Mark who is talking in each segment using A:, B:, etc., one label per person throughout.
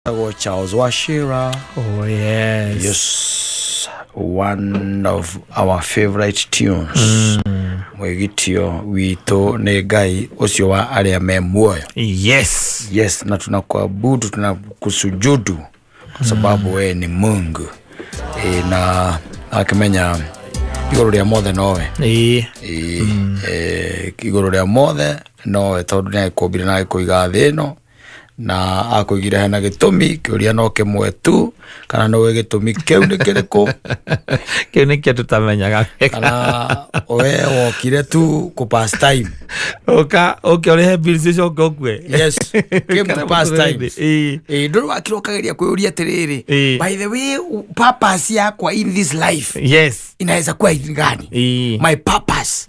A: Charles Wachira.
B: Oh yes.
A: Yes, one of our favorite tunes. Mwegitio wito ne gai osio wa aria me muoyo.
B: Yes.
A: Yes, na tunakuabudu, tunakusujudu kwa sababu wewe ni Mungu. Na akimenya igoro ria mothe nowe. Igoro ria mothe nowe tondu ne kobire na kuiga thino na akuigira hena gitumi kiuria no kimwe tu kana no gitumi kiu ni kiriko
B: kiu ni kia tutamenyaga
A: kana we wokire tu ku past time
B: okay ore bills okwe.
A: Yes, came to past time. Nduru akirokageria kuuria tiriri, by the way purpose yakwa in this life,
B: yes,
A: inaweza kuwa gani? My purpose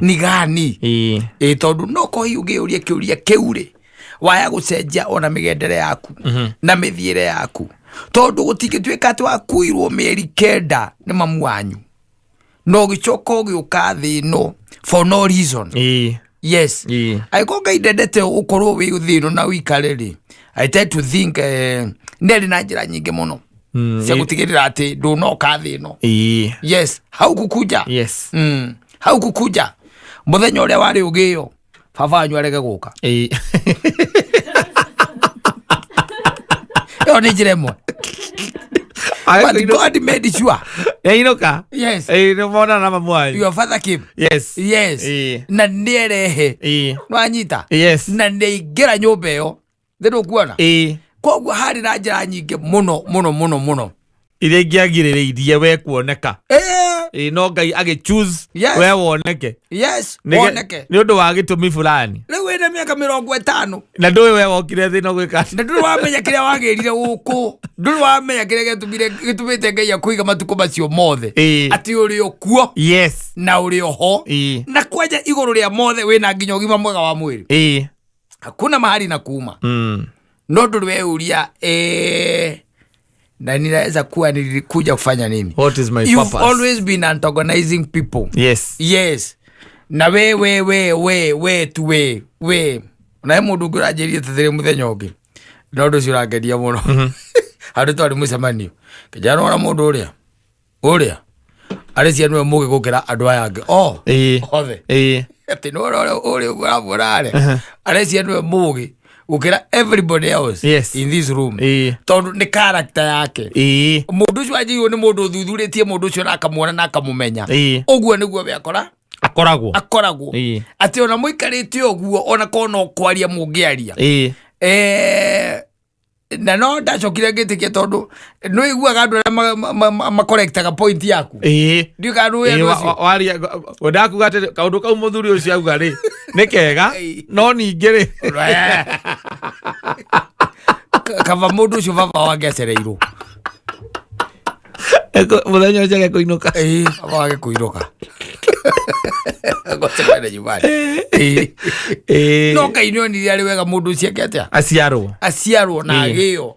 A: ni gani? Tondu no ko hiugiuria kiuria kiure waya gucenjia ona migendere yaku na mithiire yaku tondu gutigituika ati wakuirwo mieri kenda ni mamu wanyu no gicoka ugiuka thino for no reason. Yes, aiko gaidedete ukorwo wi thino na wikareri. I tend to think neri na njira nyingi muno cia gutigirira ati ndunoka thino. Yes, hau kukuja.
B: Yes,
A: hau kukuja muthenya uria wari ugio baba wanyu arege guka. Yo ni jiremo. But God made sure.
B: Inoka.
A: Yes.
B: No mona na mamu wanyu.
A: Your father came.
B: Yes.
A: Yes. Na nierehe. No anyita.
B: Yes.
A: Na neigira nyumba yo. Ndero kuona. Koguo hari na njira nyingi muno.
B: Ile ngiagirireirie we kuoneka. No Ngai age choose we woneke.
A: Yes, woneke.
B: Ni undu wa gitumi fulani.
A: Riu wina miaka 50
B: na ndui we wokire thina gwika.
A: Na nduri wamenya kiria wagirire guku. Nduri wamenya kiria gitumite Ngai akuiga matuko macio mothe. Ati uri okuo.
B: Yes.
A: Na uri ho. Na kwaja iguru ria mothe wina nginya ugima mwega wa mwiri. Hakuna mahali na kuuma. No nduri we uria na ninaweza kuwa nilikuja kufanya nini?
B: What is my
A: You've
B: purpose?
A: always been antagonizing people.
B: Yes.
A: Yes. Na we na mundu ngurajerie tethere muthenya ungi no ndu ciurageria muno andu twari mucemanio kijana ona mundu uria ari cia nwe mugi gukira andu aya angi othe ati no uria uravurare ari cia nwe mugi gukira everybody else in this room tondu ni character yake. Mundu ucio ajiyo ni mundu thuthuritie mundu ucio na akamuona na akamumenya uguo niguo we akoragwo ati ona muikarite uguo ona kono kwaria mungiaria na no ndacokire ngitikia tondu no iguaga andu ma correctaga point yaku ndio kandu we
B: waria odakuga ati kaundu kau muthuri ucio auga ri ni kega no ningi ri kava mundu ucio baba wake acereirwo muthenya ucio agekuinuka baba wake kuinuka gotemene nyumbani no Ngai nionire ari wega mundu ucio atia aciarwo na agio.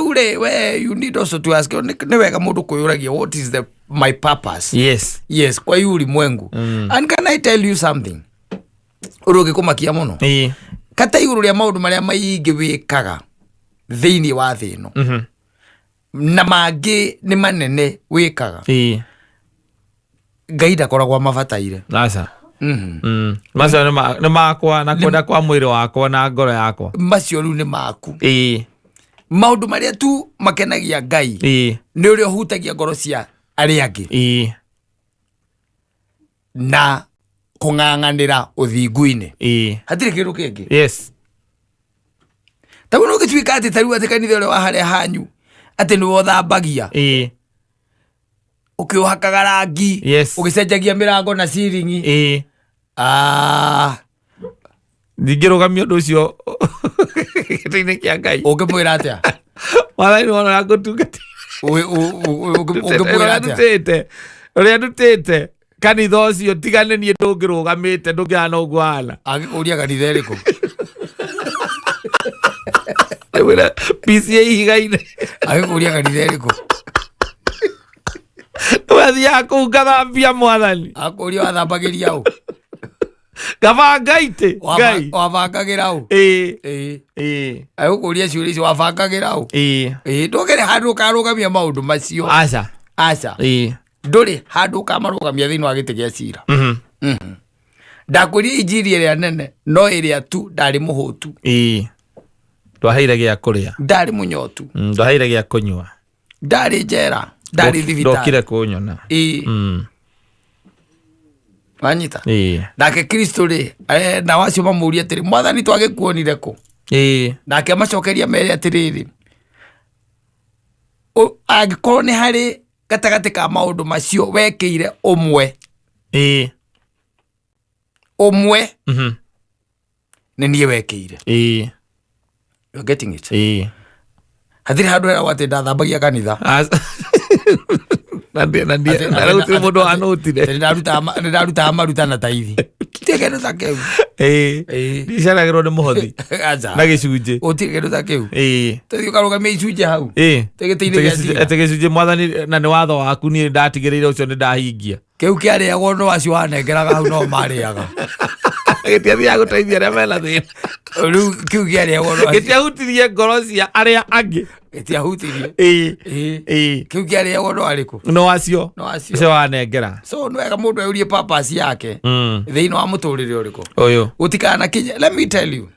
B: Ule we you need also to ask ni wega mundu kuyuragia what is my purpose. Yes kwa yuri mwengu. And can I tell you something urugi kumakia muno kata iguru ria maundu maria maingi wikaga thiini wa thino na mangi ni manene wikaga Ngai ndakoragwo mabataire aca macio ni makwa na kwenda kwa mwiri wakwa na ngoro yakwa
A: macio riu ni maku maundu maria tu makenagia Ngai ni uria hutagia ngoro cia ari angi na kung'ang'anira uthingu-ini hatire kindu kingi. Tabu no gitwika ati tariu ati kanitha uria wa haria hanyu ati ni wothambagia ukihakaga rangi ugicenjagia mirango na ciringi ndingirugamia undu ucio gitini kia Ngai ungimwira atia mwathani wona ngutungati ungimwira atia uria ndutite kanitha ucio tigane nie ndungirugamite ndungihana uguo hana agikuria kanitha iriku wira PCA higaine agikuria kanitha iriku wathia kungathambia mwathani akuria wathambagiria u
B: Gabanga ite.
A: Wabangagira u. Agukuria ciuria icio wabangagira u. Ndugere handu ukarugamia maundu macio. Aca. Nduri handu ukamarugamia thiini wa giti gia cira. Ndakuria injiri iria nene no iria tu ndari muhutu.
B: Ndwaheire gia kuria.
A: Ndari munyotu.
B: Ndwaheire gia kunywa.
A: Ndari njera. Ndari thibitari.
B: Ndokire kunyona.
A: Wanyita. Nake Kristo ri na wacio mamuria atiri mwathani twagikuonire ku. Nake amacokeria mere atiriri. Agikorwo ni hari gatagati ka maundu macio wekeire umwe. Umwe. Ni nie wekeire. You're getting it. Hathiri handu era wate ndathambagia kanitha. Naruta mundu anotire. Ndaruta maruta na taithi. Tegero ta keu. Ndicaragerwo ni muhothi. Na gicunje. Utigero ta keu. Tethi ukarugamia icunje hau. Tegetiine gia cira.
B: Tegecunje mwathani na ni watho waku ni ndatigiriire ucio ni ndahingia.
A: Keu kiareagwo no acio wanengeraga hau no mariaga.
B: Gitiathia guteithia aria mena thina.
A: Riu kiu kiareagwo no
B: gitiahutirie ngoro cia aria angi.
A: Gitiahutirie. Kiu kiareagwo no ariku.
B: No acio. Cio wanengera.
A: So no wega mundu eurie purpose yake. Thiini wa muturire uriku.
B: Uyu.
A: Utikana kinya. Let me tell you.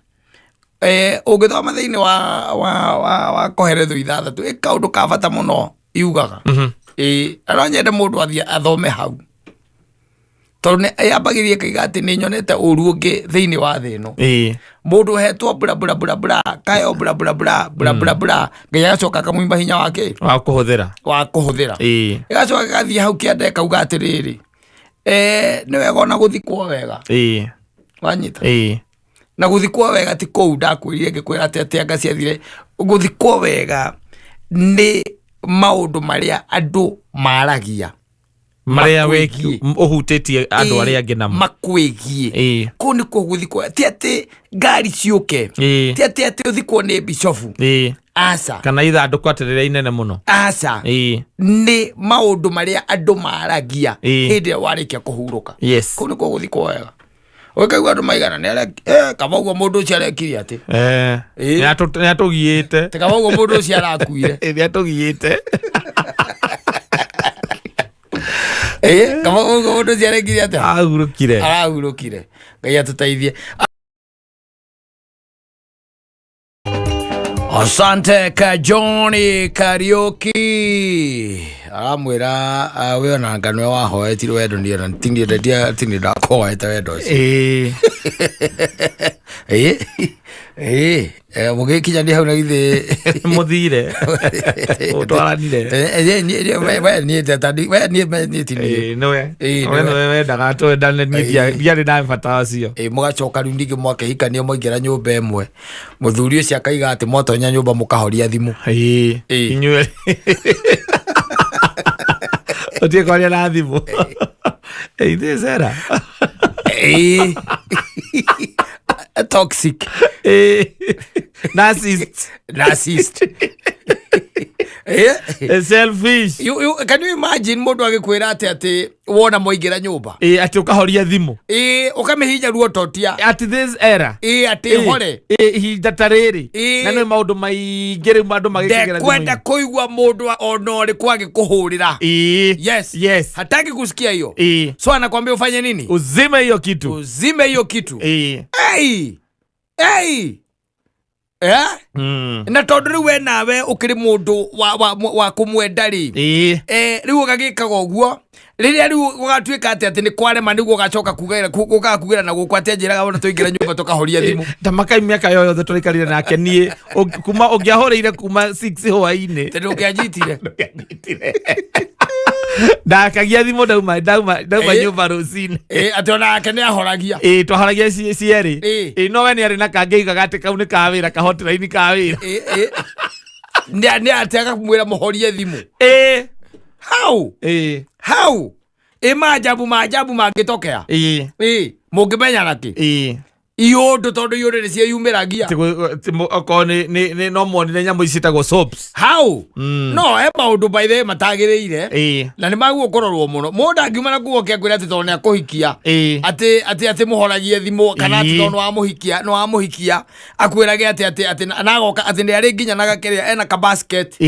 A: Ugithoma thiini wa koheretho ithathatu kaundu ka bata muno iugaga. Ara nyende mundu athie athome hau. Tondu yambagirie kaiga ati ni nyonete uru ungi thiini wa thi ino. Mundu hetwo bra kayo bra nginya gacoka kamuimba hinya wake
B: wa kuhuthira. Gacoka
A: gathie hau kiande kauga atiriri ni wega ona guthikwo wega. Wanyita. Na guthikwo wega ti kou ndakwirire ngikwira ati anga ciathire. Guthikwo wega ni maundu maria andu maragia.
B: Maria weki uhutitie andu aria angi namo
A: makwigie ku ni ku guthikwo ti ati ngari ciuke ti ati uthikwo ni bishofu aca
B: kana ithanduku atirire inene muno
A: aca ni maundu maria andu maragia hindi warikia kuhuruka ku ni ku guthikwo wega wekaigua andu maigana ni kama uguo mundu ucio arekire ati
B: ni atugiite
A: kama uguo mundu ucio arakuire
B: ni atugiite
A: kama uguo mundu ucio arekire ati arahurukire Ngai atuteithie. Asante Kajoni Karaoke aramwira we ona nganwe wahoetire wendo ni ona tindi ndakoete wendo mugikinya ndi hau na githe
B: muthire utwaranire
A: we ni tetandi we ni tini
B: nowe we ndaga to ndane ni diari na bata cio
A: mugacoka riu ndingi mwake hikania moingira nyumba emwe muthuri ucio akaiga ati motonya nyumba mukahoria thimu
B: inywe otie kwaria na thimu thesera
A: toxic narcissist
B: selfish
A: can you imagine mundu agikwira ati wona moingira nyumba
B: ati ukahoria thimu
A: ukamihinya ruo totia
B: at this era
A: ati hore
B: datariri na no maundu maingiri andu magikigira thimu
A: kwenda kuigwa mundu onori kwage kuhurira yes hataki kusikia hiyo so anakuambia ufanye nini
B: uzime hiyo kitu
A: na tondu riu we nawe ukiri mundu wa kumwenda ri riu ugagikaga uguo riria riu ugatuika ati ni kwarema niguo gacoka kugira na gukwa ati njiraga wona tuingira nyumba tukahoria thimu
B: ndamakai miaka yothe turikarire nake nie kuma ungiahoreire kuma 6 hwaini
A: tondu ungianyitire
B: ndakagia thimu ndauma nyumba rucini
A: ati ona ake ni ahoragia
B: twahoragia cieri no we ni ari na kangeiga gati kau ni kawira kahotiraini kawira
A: ni atega kumwira muhorie thimu how maajabu mangitokea mungimenya naki iondo tondu iondo ni cia yumiragia
B: ko ni no monire nyamu icitagwo soaps
A: how no e maundu by the matagiriire na ni maguo kororwo muno mundu angiuma na kuo kia kwira ati tondu ni kuhikia ati muhoragie thimu kana ati tondu wa muhikia no wa muhikia akwirage ati nagoka ati ni ari nginya na gakeria ena ka basket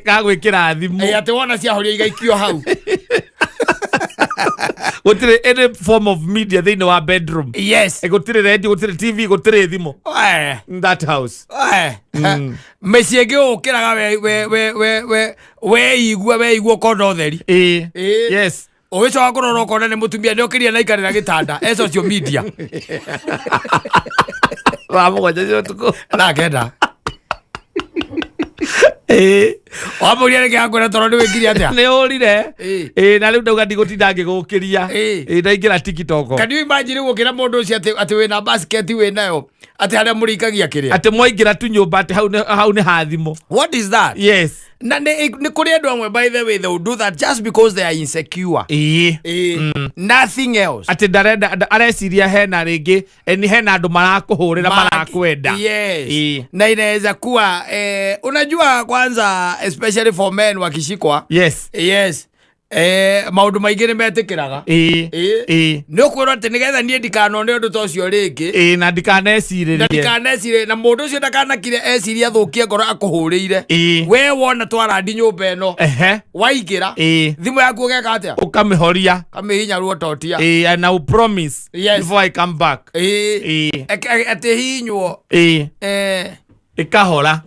B: gagwikira thimu
A: ati wona cia horia igaikio hau
B: gutire any form of media thini wa bedroom.
A: Yes.
B: Gutire radio, gutire TV, gutire thimu. In that house.
A: Mesiege okiraga we igua kondo theri.
B: Yes.
A: Owecho akororo kona ne mutumia ne okiria na ikarira gitanda e social media.
B: Vamos goja tuko.
A: Na kenda. Wamuria reke akwira toro ni wikiri atia
B: ni urire na riu ndauga ndigutinda ngigukiria ndaingira TikTok.
A: Can you imagine gukira mundu ucio ati wina basket winayo ati haria murikagia kiria
B: ati mwaingira tu nyumba ati hau ni hathimo.
A: What is that?
B: Yes.
A: Na ni kuri andu amwe by the way they will do that just because they are insecure. Nothing else.
B: Ati ndarenda areciria hena ringi ni hena andu marakuhurira marakwenda.
A: Yes. Na inaweza kuwa unajua kwanza especially for men wakishikwa.
B: Yes.
A: Yes. Maundu maingi ni metikiraga ni ukwirwo ati nigetha nie ndikanone undu ta ucio ringi
B: na ndikaneciririe
A: na mundu ucio ndakanakire eciria athukie ngoro akuhuriire we wona twarandi nyumba ino waingira thimu yaku ugeka atia
B: ukamihoria
A: kamihinya ruo totia
B: and I promise before I come back
A: ati hinywo
B: ikahora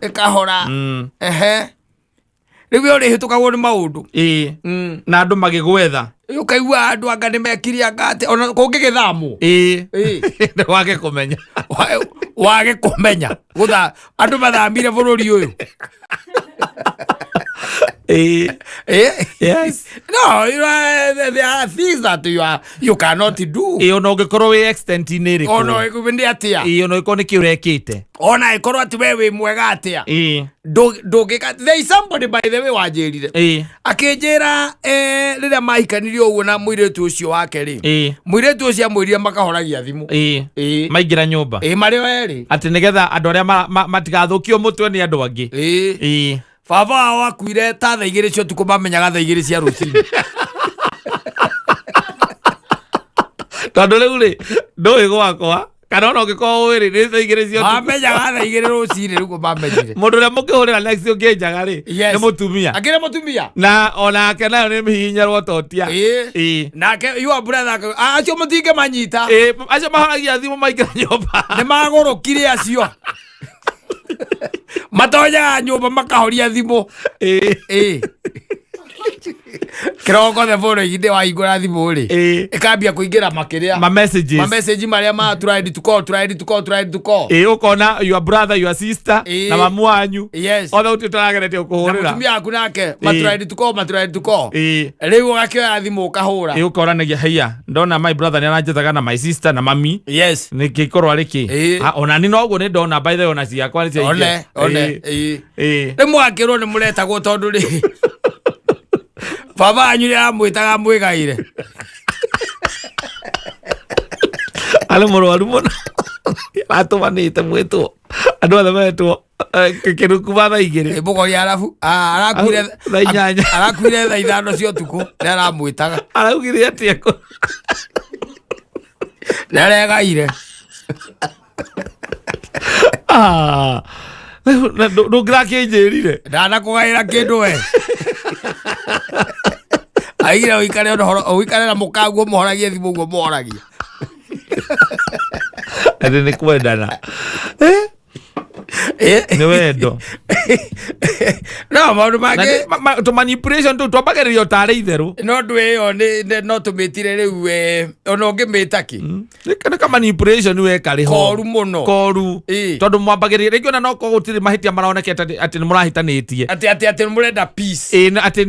A: riu uri hitukagwo ni maundu
B: na andu magigwetha
A: ukaigua andu anga ni mekiria ngate ona kungigithamu wage kumenya gutha andu mathamire bururi uyu
B: yes.
A: No, there are things that you cannot do.
B: Ona ungikorwo wi extent ni riku.
A: Ona ikundi atia.
B: Ona iko ni kiurekite.
A: Ona ikorwo ati wewe mwega atia. Ndugika there is somebody by the way wajirire. Akinjira riria mahikanirio uguo na muiretu ucio wake ri. Muiretu ucio amwirire makahoragia thimu.
B: Maingira nyumba.
A: Mario eri.
B: Ati nigetha andu aria matigathukio mutwe ni andu angi.
A: Baba wakuire ta thaa igiri cio tuko bamenyaga thaa igiri cia rucini
B: tondu riu ri ndui gwakwa kana ona ungikorwo wiri ni thaa igiri cio
A: bamenyaga thaa igiri rucini riu bamenyire
B: mundu uria mukihurira next ungienjaga ri ni mutumia
A: akire mutumia
B: na ona kenayo ni mihinyarwo totia
A: nake your brother acio mutinge manyita
B: acio mahoragia thimu maingira nyumba
A: ni magurukire acio matonya nyumba makahoria thimu kiroko the phone iginde wa igura thimu ri ikambia kuingira makiria
B: ma message
A: maria ma try to call
B: ukona your brother your sister na mamu wanyu othe utitaragerete ukuhurira
A: mutumia aku nake ma try to call riu ugakioya thimu ukahura
B: ukoranagia haya ndona my brother ni aranjetaga na my sister na mami ni gikorwo ariki ona ni noguo ni ndona by the way ona ciakwa ni cia
A: one mwakirwo ni muretagwo tondu ri baba anyu ni amwitaga mwigaire
B: ale murwaru muno atumanite mwitwo andu othe metwo kiruku batha igiri
A: mugori arabu arakuire thaa ithano cia utuku ni aramwitaga
B: araugire atia ko
A: naregaire
B: ndungira kinjirire
A: ndanakugaira kindu we aigire uikare na mukaguo muhoragie thimu guo muhoragia
B: ati ni kwendana ni wendo
A: no maundu mangi
B: to manipulation tu twambagiririo tari itheru
A: no ndu iyo no tumitire riu ona ungimitaki
B: kana ka manipulation we kari ho
A: koru muno
B: tondu mwambagiririo ringi ona no ko gutiri mahitia maronekete ati ni murahitanitie
A: ati murenda peace
B: ati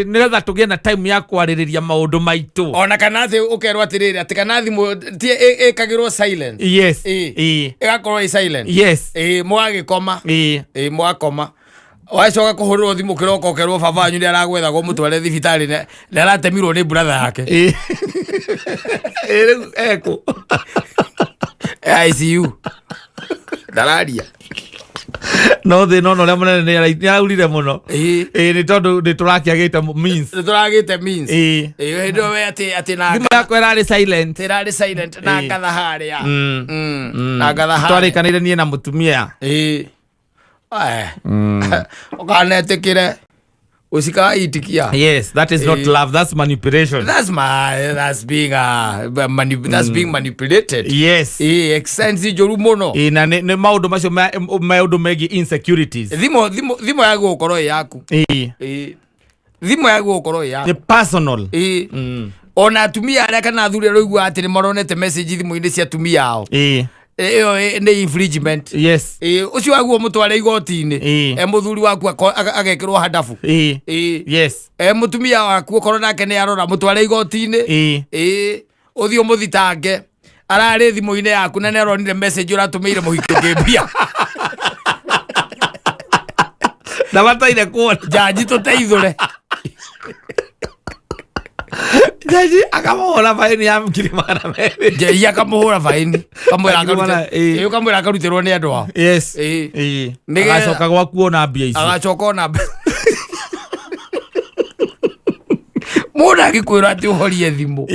B: nigetha tugie na time ya kwaririria maundu maitu
A: ona kana thi ukerwa atiriri ati kana thimu ikagirwo silent
B: yes
A: igakorwo silent
B: yes
A: mwagikoma mwakoma wacoka kuhurirwo thimu kiroko ukerwo baba anyu ni aragwethagwo mutware thibitari na aratemirwo ni brother yake
B: riu eko
A: ICU dararia
B: no the no le mona ne aurire muno ni tondu ni turakiagite means ndo
A: we ati na
B: ngima erari silent
A: na ngatha haria na ngatha haria
B: twari kanire nie na mutumia
A: ukanetikire usika itikia.
B: Yes, that is not love, that's manipulation.
A: That's being manipulated.
B: Yes.
A: Excensi joru mono.
B: Na ne maudo macio maudo megi insecurities.
A: Thimo yagu okoro yaku. Thimo yagu okoro yaku.
B: The personal.
A: Ona atumia aria kana athuri roigua ati ni maronete message thimo-ini cia atumia ao. Ni infringement.
B: Yes.
A: Ucio waguo mutware igoti-ini muthuri waku agekirwo hadafu.
B: Yes.
A: Mutumia waku okoro nake ni arora mutware igoti-ini uthio muthitange arari thimo-ini yaku na ni aronire message uratumeire muhiki ngibia
B: na bataire kuona
A: jaji tuteithure
B: jaji akamuhura faini ya mkirimana mebe
A: jaji akamuhura faini kamwira akarutirwo ni andu ao.
B: Yes. Agacoka gwakuona mbia ici
A: agacoka ona mundu agikwira ati uhorie thimu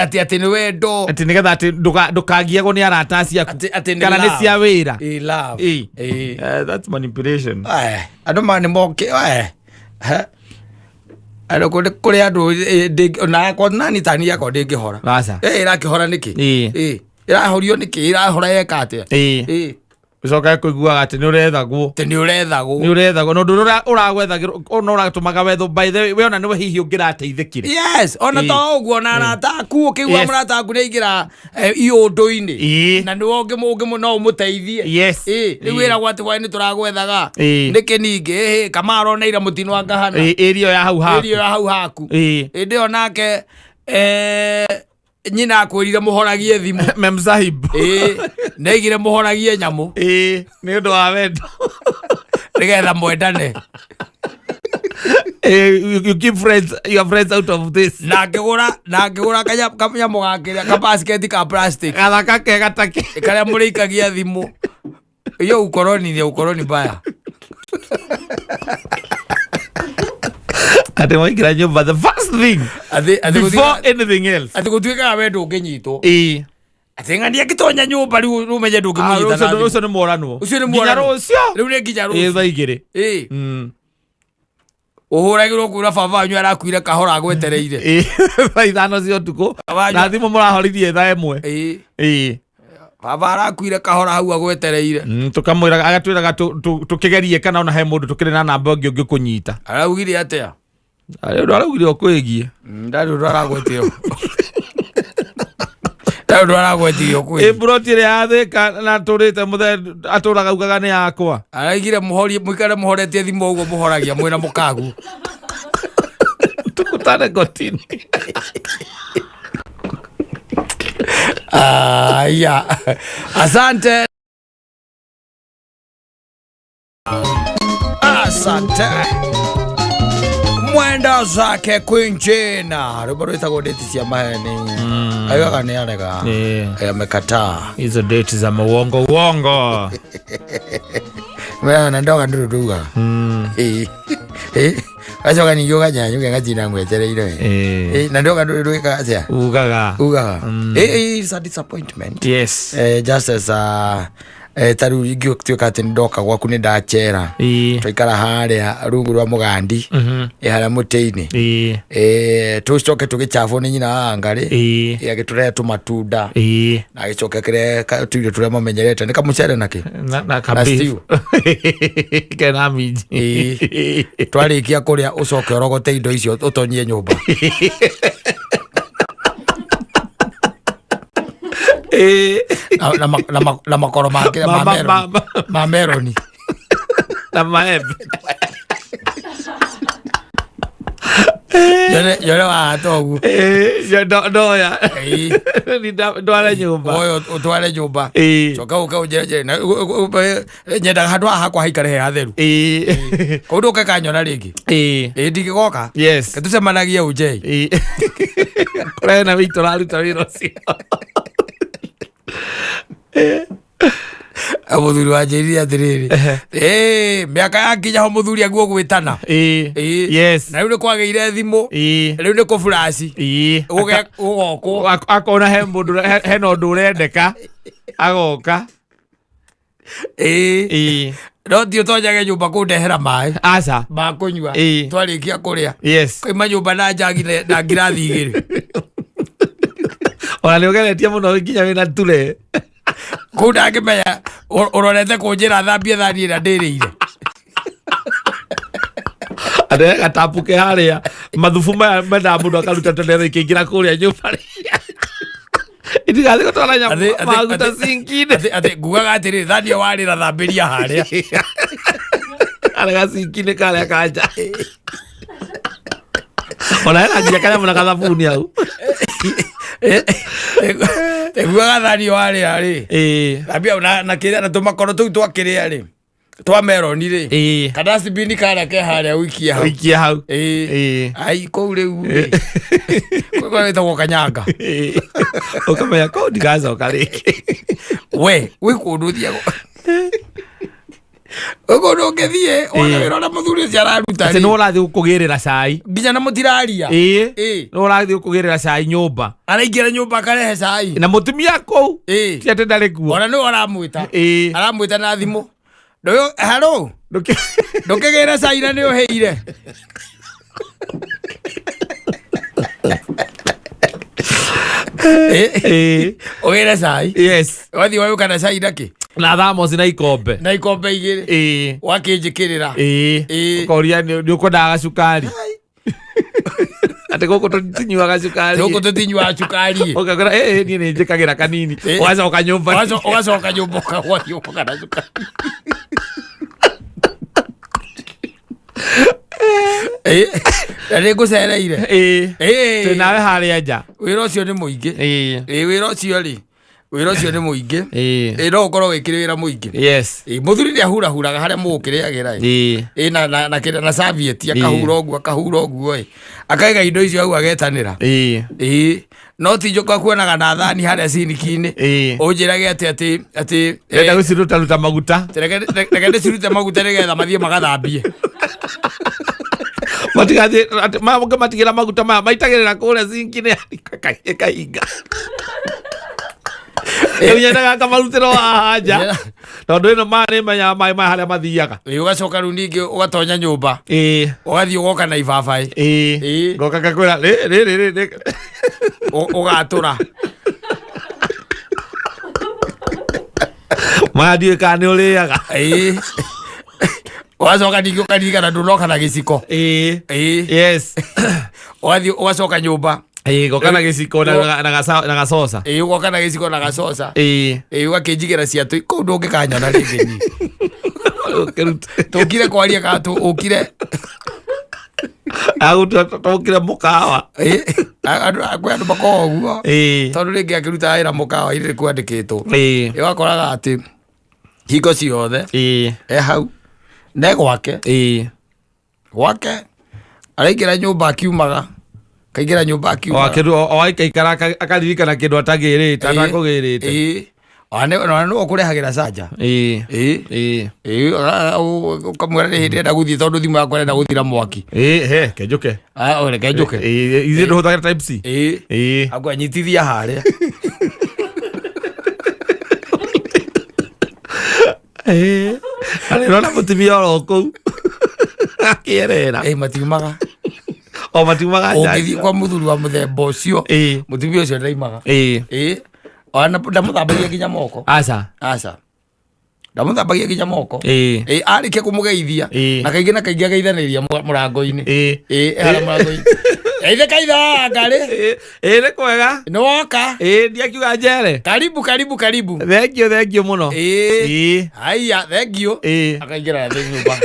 A: ati ni wendo
B: ati nigetha ati ndukagiagwo ni arata aciaku kana ni cia wira. That's manipulation.
A: Andu mani moke alo kuri andu na ko nani tani yako ndingihora irakihora niki irahorio niki irahora yeka atia
B: ucoka kuiguaga ati ni urethagwo no ndu uragwethagirwo no uratumaga wetho by the way we ona niwe hihi ungirateithikire.
A: Yes, ona to uguo na arata aku ukigua murata aku ni igira iundu-ini na ni ungi no umuteithie. Riu wiragwo ati wai ni turagwethaga niki ningi Kamaro neira mutino wa ngahana
B: irio ya hau
A: haku indi onake nyina akwirire muhoragie thimu
B: memsahib
A: neigire muhoragie nyamu
B: ni undu wa wendo
A: nigetha mwendane.
B: You keep your friends out of this.
A: Na ngigura kanyamu gakiria ka basket ka plastic
B: gathaka kega take
A: karia murikagia thimu iyo ukoroni baya
B: ati waingira nyumba the first thing before anything else
A: ati gutwika wendo unginyitwo ati ng'ani akitonya nyumba riu umenye ndungimunyita na
B: ucio ni morano
A: nginya rucio riu ni nginya rucio
B: thaigire
A: uhuragirwo kwira baba wanyu arakuire kahora agwetereire
B: thaa ithano cia utuku na thimu murahoririe thaa imwe
A: baba arakuire kahora hau agwetereire
B: tukamwira agatwiraga tukigerie kana ona he mundu tukiri na namba ungi ungikunyita
A: araugire atia
B: araugire okwigie
A: ndari aragwetio ndari aragwetio kwi
B: brotire athika na turite muthe aturaga ugaga ni yakwa
A: araigire muhorie muikare muhoretie thimu uguo muhoragia mwina mukagu
B: tukutane gotini.
A: Ya asante mwenda zake kwinjina ribaro itago date cia maheni ayaga ni arega amekataa
B: hizo date za uongo
A: wewe ndoga nduruga achoka ni yoga nyanyu kenga jina ngwetereire na ndoga nduruga atia
B: ugaga
A: it's a disappointment.
B: Yes.
A: Just as taru igio tuka ati ndoka gwaku ni ndachera twaikara haria rungu rwa mugandi haria muteini tucoke tugichafo ni nyina wa ngari agiturea tumatunda na agicoke kire tuirio turia mamenyerete ni kamucere naki
B: na kabifu kena miji
A: twarikia kuria ucoke orogote indo icio utonyie nyumba na makoro make ma meroni
B: na maembe
A: yore wa togu
B: ndoya ndware nyumba
A: oyo utware nyumba coka uka ujere na nyenda handu hakwa haikare he hatheru kundu kakanyona ringi ndigigoka tucemanagia uje
B: kurena witu raruta wira ucio Muthuri wa njĩrire atĩrĩrĩ mĩaka yakinya ho muthuri aguo gwĩtana
C: yes
B: na rĩu nĩ kwagĩire thimũ rĩu nĩ kũ flash ũgokwo
C: akona he mũndũ hena ũndũ ũrendeka agoka
B: no ti ũtonyage nyũmba kũndehera maĩ
C: aca
B: ma kũnyua twarĩkia kũrĩa koima nyũmba na njagi na ngirathi igĩrĩ
C: ona nĩ ũgeretie mũno nginya wĩna ture
B: kũu ndangĩmenya ũrorete kũnjĩra thambie thani ĩrĩa ndĩrĩire
C: andũ gatapuke harĩa mathubu maya mendaga mũndũ akaruta tondetha ikĩingĩra kũrĩa nyũmba itigathiĩ gũtwara maguta sinki-inĩ
B: atĩ ngugaga atĩrĩ thani ĩyo warĩra thambĩria harĩa
C: arega sinki-inĩ karĩa kanja ona hena nginya kanyamũ na kathabuni hau
B: ngugaga thani ĩyo warĩra rĩ thambia na kĩrĩa na tũmakoro tũu twakĩrĩa rĩ twa meroni rĩ kana cibini karĩa ke harĩa wikia hau ai kũu rĩu kũu wĩtagwo kanyanga
C: ũkamenya kũu ndigacoka rĩngĩ
B: we wĩ kũndũ ũthiaga ũkũndũ ũngĩthiĩ ona wĩra ũrĩa mũthuri ũcio araruta
C: atĩ nĩ ũrathiĩ kũgĩrĩra cai
B: nginya na mũtiraria
C: nĩ ũrathiĩ kũgĩrĩra cai nyũmba
B: araingĩra nyũmba akarehe cai
C: na mũtumia kũu ti atĩ ndarĩ kuo
B: ona nĩwe aramwĩta na thimũ haro ndũkĩgĩre cai na nĩ ũhĩire ũgĩre cai wathiĩ wayũka na cai nakĩ
C: na thamos na ikombe
B: igĩrĩ wakĩnjĩkĩrĩra
C: ũkoria nĩ ũkwendaga gacukari atĩ gũkũ tũtinyuaga cukari ũkagũra niĩ nĩ njĩkagĩra kanini ũgacoka nyũmba
B: ũgathiĩ na cukari na nĩ ngũcereire
C: nawe harĩa nja
B: wĩra ũcio nĩ mũingĩ wĩra ũcio nĩ mũingĩ no ũkorwo wĩkĩrĩ wĩra mũingĩ mũthuri nĩ ahurahuraga harĩa mũgũkĩrĩagĩra na savieti akahura ũguo akaiga indo icio hau agetanĩra no ti njoka kuonaga na thani harĩa ciniki-inĩ ũnjĩrage atĩ
C: enda gũciruta maguta
B: reke ndĩcirute maguta nĩgetha mathiĩ magathambie
C: matigĩra maguta maya maitagĩrĩra kũrĩa sinki-inĩ kahinga nyendaga kamarutĩrwo haha nja tondũ ĩno maya nĩ menyaga maĩ maya harĩa mathiaga
B: ũgacoka rĩu ningĩ ũgatonya nyũmba ũgathiĩ ũgoka na ibabaĩ
C: ngoka ngakwĩra rĩrĩ
B: ũgatũra
C: maya ndiũĩ kana nĩ ũrĩaga
B: ũgacoka ningĩ ũkaririkana ndũnoka na gĩciko ũgathiĩ ũgacoka nyũmba
C: goka na gĩciko na gacoca
B: ũgoka na gĩciko na gacoca ũgakĩnjigĩra ciatũ kũu ndũngĩkanyona rĩngĩ ni tũkire kwaria kana ũkire
C: tũkire mũkawa
B: kwĩ andũ makoragwo ũguo tondũ rĩngĩ akĩruta wĩra mũkawa irĩ kwandĩkĩtwo ũgakoraga atĩ hingo ciothe hau ne gwake araingĩra nyũmba akiumaga kaingĩra nyũmba akiumaga
C: akaikara akaririkana kĩndũ atagĩrĩte atakũgĩrĩte
B: ona nĩwe ũkũrehagĩra canja ũkamwĩra nĩ hĩndĩ enda gũthiĩ tondũ thimũ yakwa ĩrenda gũthira mwaki
C: kenjũke
B: kenjũke
C: ithuĩ ndũhũthagĩra type C
B: anyitithia harĩa
C: arĩrona mũtumia oro kũu akĩerera
B: matiumaga
C: ũngĩthiĩ
B: kwa mũthuri wa mũthemba ũcio mũtumia ũcio ndaimaga ndamũthambagia nginya moko ndamũthambagia nginya moko arĩkia kũmũgeithia na kaingĩ ageithanĩria mũrango-inĩ mũrango-inĩ geithe kaitha ngarĩ
C: nĩ kwega
B: nĩ woka
C: ndiakiuga njere
B: karibu
C: thengio mũno
B: haiya thengio akaingĩra thĩ nyũmba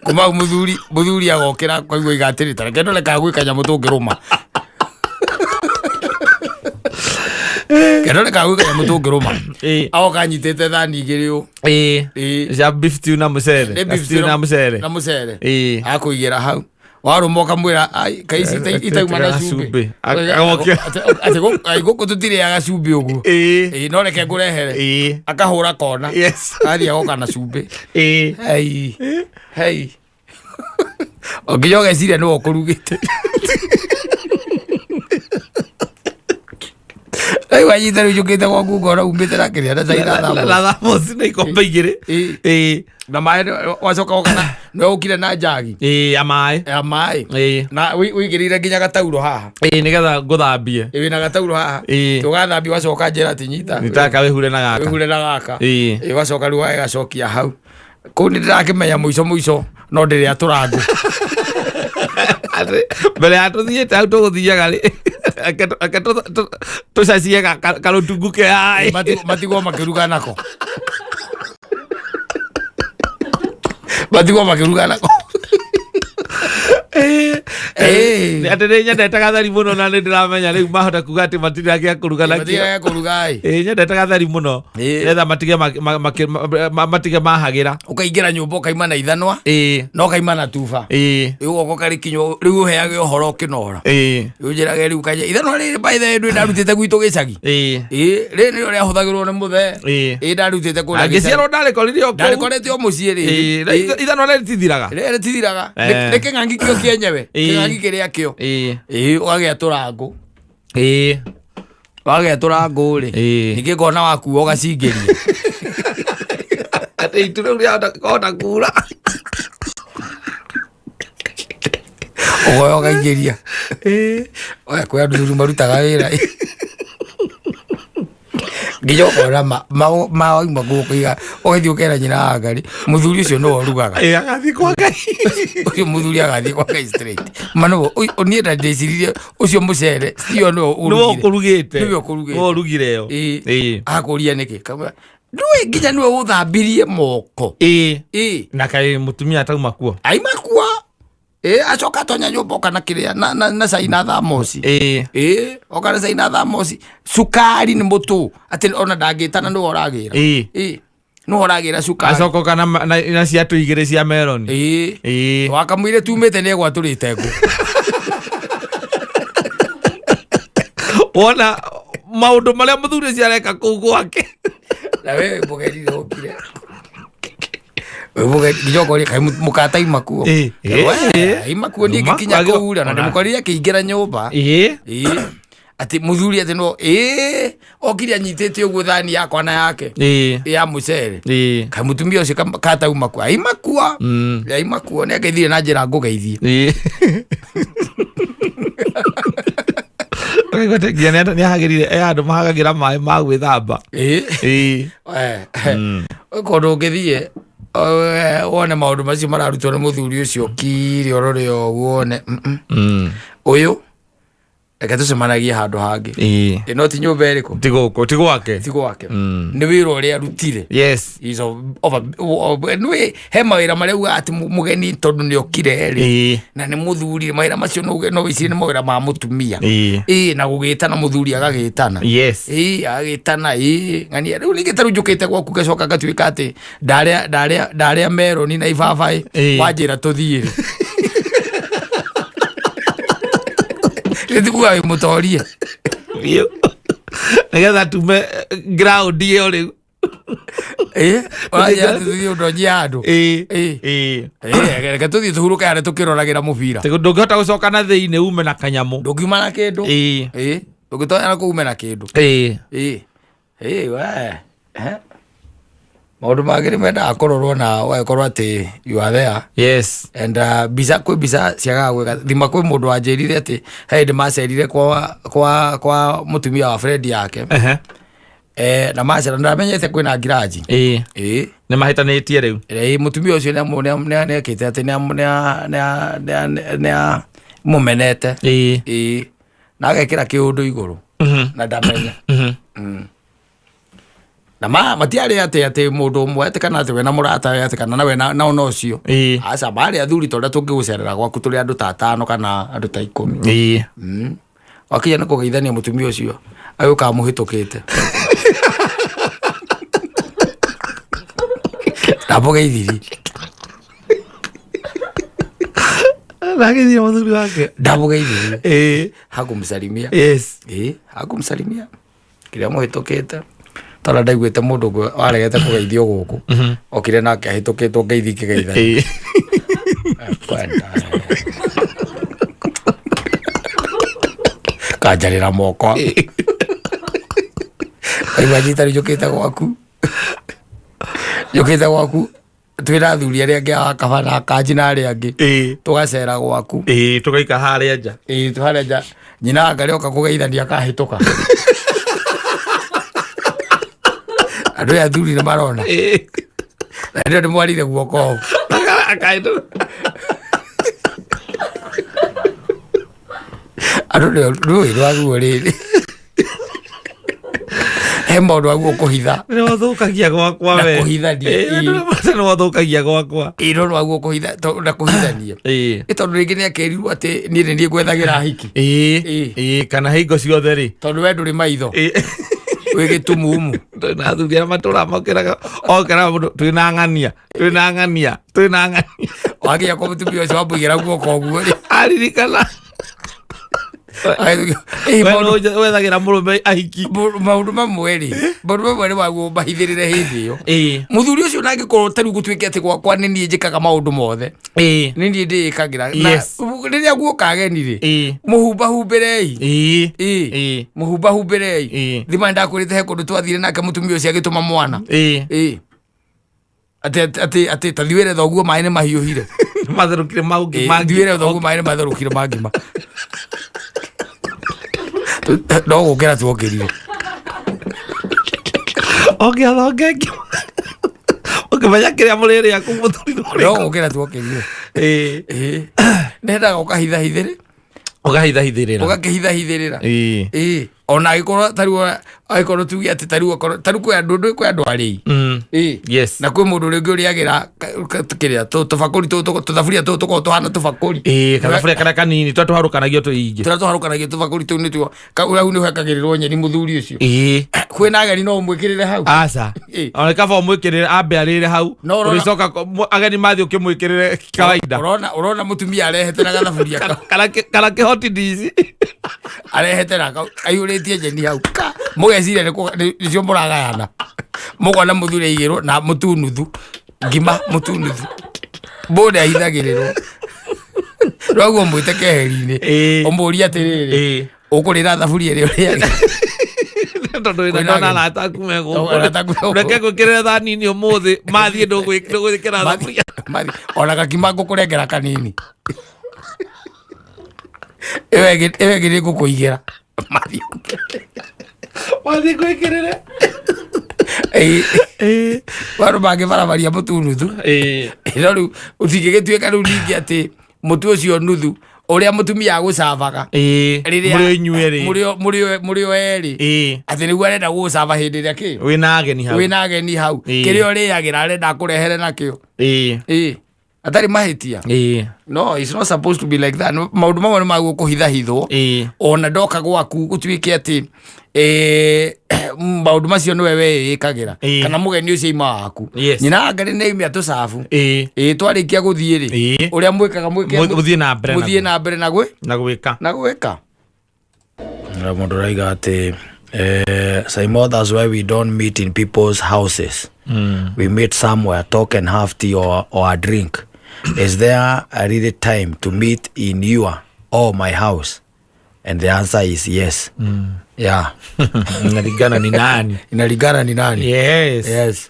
B: kuma mũthuri agokĩra kwaigua igatĩrĩta reke ndoreka gwĩ kanyamũ tũngĩrũma kendoreka gwĩ kanyamũ tũngĩrũma agoka anyitĩte thani igĩrĩ
C: cia beef stew na mũcere
B: na mũcere akũigĩra hau
A: waro moka mwira ai kaisi itauma na cumbi ati guku tutire aga cumbi uguo no reke ngurehere akahura kona athi agoka na cumbi hei onginya ugeciria niwe ukurugite ai wanyita riu njukite gwaku ngona umite na kiria na caina
C: thamos na ikombe igiri
A: na maĩ wacoka okana no ukire na njagi
C: ya maĩ
A: na wigirire nginya gatauro haha
C: nigetha nguthambie
A: wina gatauro haha tugathambia wacoka njira ati nyita
C: nitaka wihure na
A: gaka wacoka riu wagacokia hau kuu nindirakimenya muico no ndiri aturangu
C: mbere ya tuthiite hau tuguthiaga ri ake tucacie karutungu ke ai
A: matigwo makiruga nako matigwo makiruga nako
C: ati nä nyendete gatheri må no na nä ndä ramenya rä u mahota kuga atä matirä agä kuruga nyendete gatheri må no netha matige mahagä ra
A: å kaingä ra nyå mba å kaima na ithanwa no kaima na tuba rä u goko karä kinyå rä u å heage å horo å kä nora rä u njä rage rä u kanja ithanwa rä rä mbaithe ndå ndarutä te gwitå gä cagi rä nä rä o rä a hå thagä rwo nä må the ndarutä te
C: angä ciarwo ndarä korire
A: ndarä korete o må ciä rä
C: ithanwa rä tithiraga
A: nä kä ng'angi kä o kienyewe kä ng'angi kä rä a kä o å gagä atå rangå wagetå rangå rä ningä ngona wakuo å gacingä ria
C: atä itu rä u rä ahota kura
A: å gaingä ria kwä andå thuri marutaga wä ra nginya ũkona mawaima ngũkũ iga ũgathiĩ ũkera nyina wa Ngarĩ mũthuri ũcio nĩwe ũrugaga
C: agathiĩ kwa Ngai
A: ũcio mũthuri agathiĩ kwa Ngai straight manũ niĩ na ndĩciririe ũcio mũcere cio nĩwe
C: ũrugire yo
A: akũria nĩkĩ ndũĩ nginya nĩwe ũthambirie moko
C: na kaĩ mũtumia atauma kuo
A: aima kuo acoka tonya nyumba kana kiria na caina thamoci oka na caina thamoci sukari ni mutu ati ona ndangitana ni oragira no oragira sukari
C: acoka kana na ciatu igire cia meloni
A: wakamwire tumite ni egwaturite ngo
C: wona maundu maria muthuri ciareka kuu gwake
A: na wewe mbogeri rokire wewe ngijokori kai mukata imakuo imakuo ni gikinya kuura na ndimukori akiingira nyumba ati muthuri ati no okiri anyitete uguo thani yakwa na yake ya mucere kai mutumia ucio kata umakua imakua imakuo ni akaithire na njira ngugeithie
C: Ngote giane ni hagirire andu mahagagira mai ma gwithamba
A: kondo ngithie wone maundu macio mararutwo nĩ mũthuri ũcio kiri orore wone ũyũ reke tũcemanagie handũ hangĩ no ti nyũmba ĩrĩkũ
C: ti gwake
A: nĩ wĩra ũrĩa arutire he mawĩra marĩa uga atĩ mũgeni tondũ nĩ okire rĩ na nĩ mũthuri mawĩra macio no wĩcirie nĩ mawĩra ma mũtumia na gũgĩtana mũthuri agagĩtana agagĩtana ng'ania rĩu ningĩ tarĩu njũkĩte gwaku ngacoka ngatuĩka atĩ ndarĩa meroni na ibabaĩ wanjĩra tũthiĩ rĩ ndikuga wĩ mũtorie
C: nĩgetha tume ground ĩyo rĩu
A: ũranjĩra tũthiĩ ũndonyie handũ reke tũthiĩ tũhurũke harĩa tũkĩroragĩra mũbira
C: ndũngĩhota gũcoka na thĩinĩ ume na kanyamũ
A: ndũngiuma na kĩndũ ndũngĩtonya na kũu ume na kĩndũ maundu mangĩ nĩ mendaga kũrorwo na ũgagĩkorwo atĩ you are there and mbica kwĩ mbica ciagaga gwĩka thima kwĩ mũndũ wanjĩrire atĩ he hĩndĩ macerire kwa mũtumia wa friend yake na macera ndamenyete kwĩna ngiraji
C: nĩ mahĩtanĩtie rĩu
A: mũtumia ũcio nĩekĩte atĩ nĩ mũmenete na agekĩra kĩũndũ igũrũ na ndamenya na matiarĩ atĩ mũndũ ũmwe atĩ kana atĩ we na mũrata atĩ kana nawe na ona ũcio aca marĩ athuri tondũ tũngĩgũcerera gwaku tũrĩ andũ ta 5 kana andũ ta 10 wakinya nĩ kũgeithania mũtumia ũcio agĩũka mũhĩtũkĩte na mũgeithiri
C: Lakini muthuri wake
A: ndamugeithia hakumsalimia
C: yes
A: hakumsalimia kiria muhitukite tora ndaiguite mundu waregete kugeithio guku okire nake ahitukitwo ngeithi kigeitha kanjarira moko aigwanyita njukite gwaku twina athuri aria angi akabana kanji na aria angi tugacera gwaku
C: tugaika haria nja
A: haria nja nyina angarioka kugeithania akahituka andu ya athuri ni marona na ndio ni mwarire guoko andu ndio rwaguo riri he maundu waguo kuhitha
C: ni wathukagia gwakwa we
A: kuhithania
C: ni wathukagia gwakwa
A: iro rwaguo kuhitha na kuhithania tondu ringi ni akerirwo ati ni ndi gwethagira hiki
C: kana hingo ciothe ri
A: tondu we nduri maitho wi gitumumu
C: na athuria matura mokiraga okera mundu twina ng'ania
A: wagia kwa mutumia ucio wambugira guoko guo ri
C: aririkana wethagira murume ahiki
A: maundu mamwe ri waguo mahithirire hindi iyo muthuri ucio nangikorwo tariu gutwike ati gwakwa ni nie njikaga maundu mothe ni nie ndikagira riria guoka ageni ri muhumbahumbirei thima ndakwirite he kundu twathire nake mutumia ucio agituma mwana ati tathiwire thoguo mai ni mahiuhire
C: matherukire maugi
A: thiwire thoguo mai ni matherukire mangima no gukira tuokirire
C: thongeki ukimenya kiria muriri aku muthuri
A: no gukira tuokirire nendaga
C: ukahithahithirira
A: ugakihithahithirira ona agikorwo tuge ati tariu kwi andu ari
C: yes
A: na kwi mundu ringi uriagira kiria tubakuri tuthaburia tukorwo tuhana tubakuri
C: kathaburia karia kanini twa tuharukanagio tuingi
A: tubakuri tu nituo urau ni hekagirirwo nyeni muthuri ucio kwina ageni no mwikirire hau
C: aca ona kaba mwikirire ambe arire hau uricoka ageni mathi ukimwikirire kawaida
A: urona mutumia arehete na gathaburia
C: kana kihoti ndici
A: arehete na ayuritie nyeni hau mugeciria nicio muragayana mugona muthuri igirwo na mutunuthu ngima mutunuthu bode ahithagirirwo rwaguo mwite keheri-ini umuria atiriri ukurira thaburia iria uriaga
C: tondu ndona arataku mego reke gwikirira thanini umuthi mathie ndugwikira thaburia
A: ona gakima ngukurengera kanini ewe giri ngukuigira
C: mathie gwikirire
A: wandu mangibarabaria mutunuthu no riu utingigituika riu ringi ati mutu ucio nuthu uria mutumia agucavaga muri o eri ati niguo arenda gucava hindi iria ki
C: wina
A: ageni hau kiria uriagira arenda akurehere nakio atari mahitia no it's not supposed to be like that maundu mamwe ni maguo kuhithahithwo ona ndoka gwaku gutwike ati maundu macio niwe wikagira kana mugeni ucio ima waku nyina ngari ni imia tucabu twarikia guthie ri uria mwikaga
C: muthie
A: na mbere na gwika mundu raiga ati Simon, that's why we don't meet in people's houses. We meet somewhere, talk and have tea or a drink. Is there a really time to meet in your or my house? And the answer is yes. Yeah.
C: Inalingana ni nani.
A: Yes.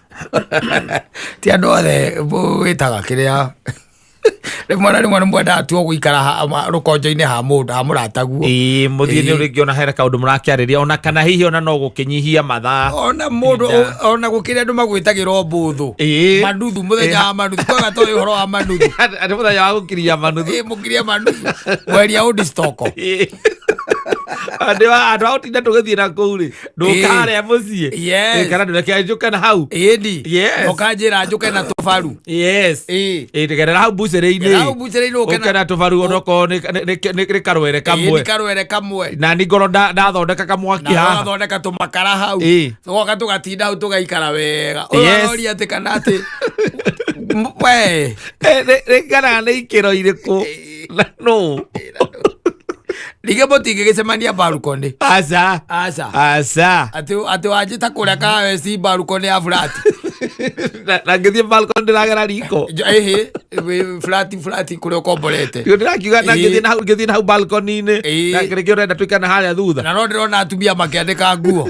A: Ti andu othe witaga kiria rimwe mwenda tuo guikara rukonjo-ini ha mundu ha murataguo
C: muthie ni urigiona hera kaundu murakiariria ona kana hihi ona no gukinyihia mathaa
A: ona mundu ona gukiria andu magwitagirwo mbuthu manuthu muthenya wa manuthu kwa gatoi uhoro wa manuthu
C: ati muthenya wa gukiria manuthu
A: mukiria manuthu weria udi stoko
C: andu autinda tugithie na kuu ri ndukaria mucii kana ndureke njuke na hau ukanjira njuke na tubaru ndigerera hau buceri-ini ukena tubaru onoko ni karwere kamwe na ni ngoro ndathondeka kamwaki haha
A: ndathondeka tumakara hau tugoka tugatinda hau tugaikara wega uroria ati kana ati we
C: ringanaga nĩ ikĩro irĩkũ No.
B: Lige botige gicemania balcony.
C: Asa. Ati
B: wajita kuria kawe si balcony ya flat.
C: Na ngithie balcony ndagera riko.
B: Flat kuria kombolete.
C: Yo ndirakiuga na ngithie na balcony ni. Na kire urenda twikana haria thutha.
B: Na no ndirona atumia makiandika nguo.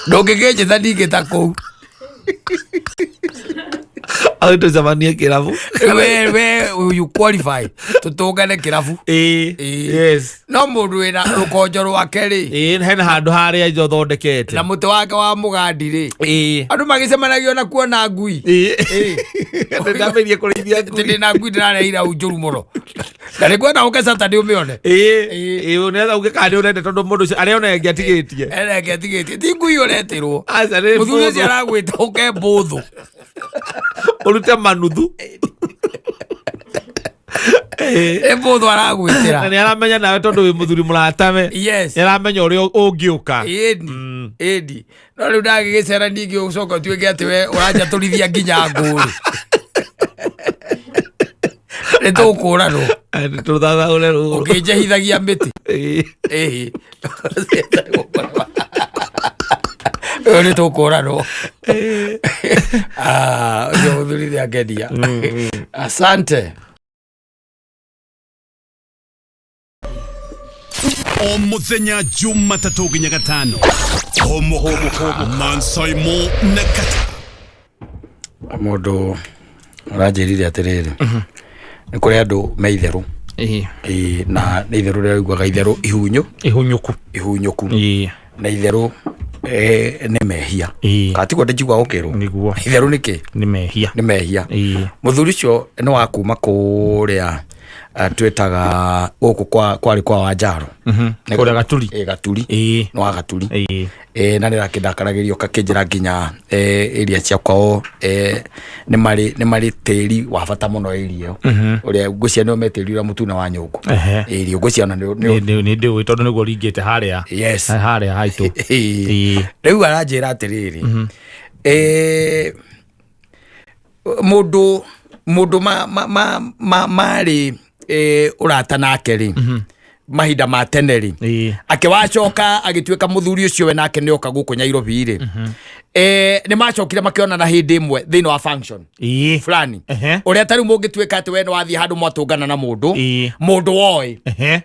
B: Ndũngĩgĩnjĩtha ndingĩta kũu.
C: Auto zamania kirafu.
B: We you qualify. Tutũngane kirafu.
C: Yes.
B: No mũndũ wĩna rũkonjo rwake rĩ.
C: Hena handũ harĩa njo thondekete.
B: Na mũtĩ wake wa mũgandi rĩ. Andũ magĩcemanagio na kuona ngui.
C: Ndamĩrie kũrĩithia ngui.
B: Ndĩna ngui ndĩrareira njũru mũno. Na nĩkwenda ũke Saturday ũmĩone.
C: Ũnetha ũgĩkande ũrende tondũ mũndũ ũcio arĩa ona angĩatigĩtie.
B: Ti ngui ũretirwo. Mũthuri ũcio aragwĩta ũke mbũthũ.
C: Urute manuthu.
B: Mbũthũ aragwĩtĩra.
C: Na nĩ aramenya nawe tondũ wĩ mũthuri mũratame.
B: Yes.
C: Nĩ aramenya ũrĩa ũngĩũka.
B: Ĩndi. No rĩu ndagĩgĩcera ningĩ ũcoka ũtuĩke atĩ we ũranjatũrithia nginya ngũrĩ. Nĩ tũkũũranwo.
C: Tũthathaũre rũrũ.
B: Ũkĩnjehithagia mĩtĩ. Nĩ tũkũũranwo. Ũcio mũthuri nĩ angenia. Asante.
D: O muthenya Jumatatu nginya Gatano. Homo Mansoimo na Kata.
B: Mũndũ aranjĩrire atĩrĩrĩ. Nĩ kũrĩ andũ me itherũ. Na nĩ itherũ rĩrĩa ugaga itherũ ihunyũku. Na itherũ nĩ mehia. Katigwo ndĩnjigua gũkĩrwo. Itherũ nĩkĩ? Nĩ mehia. Mũthuri ũcio nĩ wa kuma kũrĩa twetaga gũkũ kwarĩ kwa Wanjaro.
C: Kũrĩa Gaturi.
B: Gaturi. Nĩ wa Gaturi. Na nĩ rakendakaragĩrio kakĩnjĩra nginya area cia kwao nĩ marĩ tĩri wa bata mũno area ĩyo. Ũrĩa ngũcia nĩo metĩri ũrĩa mũtune wa nyũngũ. Area ngũcia ona
C: nĩ ndĩũĩ tondũ nĩguo ringĩte harĩa.
B: Yes.
C: Harĩa haitũ.
B: Rĩu aranjĩra atĩrĩrĩ. Mũndũ marĩ urata nake ri mahinda ma tene ri akiwacoka agituika muthuri ucio we nake nioka guku Nairobi ri ni macokire makionana hindi imwe thiini wa function fulani uria tari mungituika ati we ni wathie handu mwatungana na mundu woi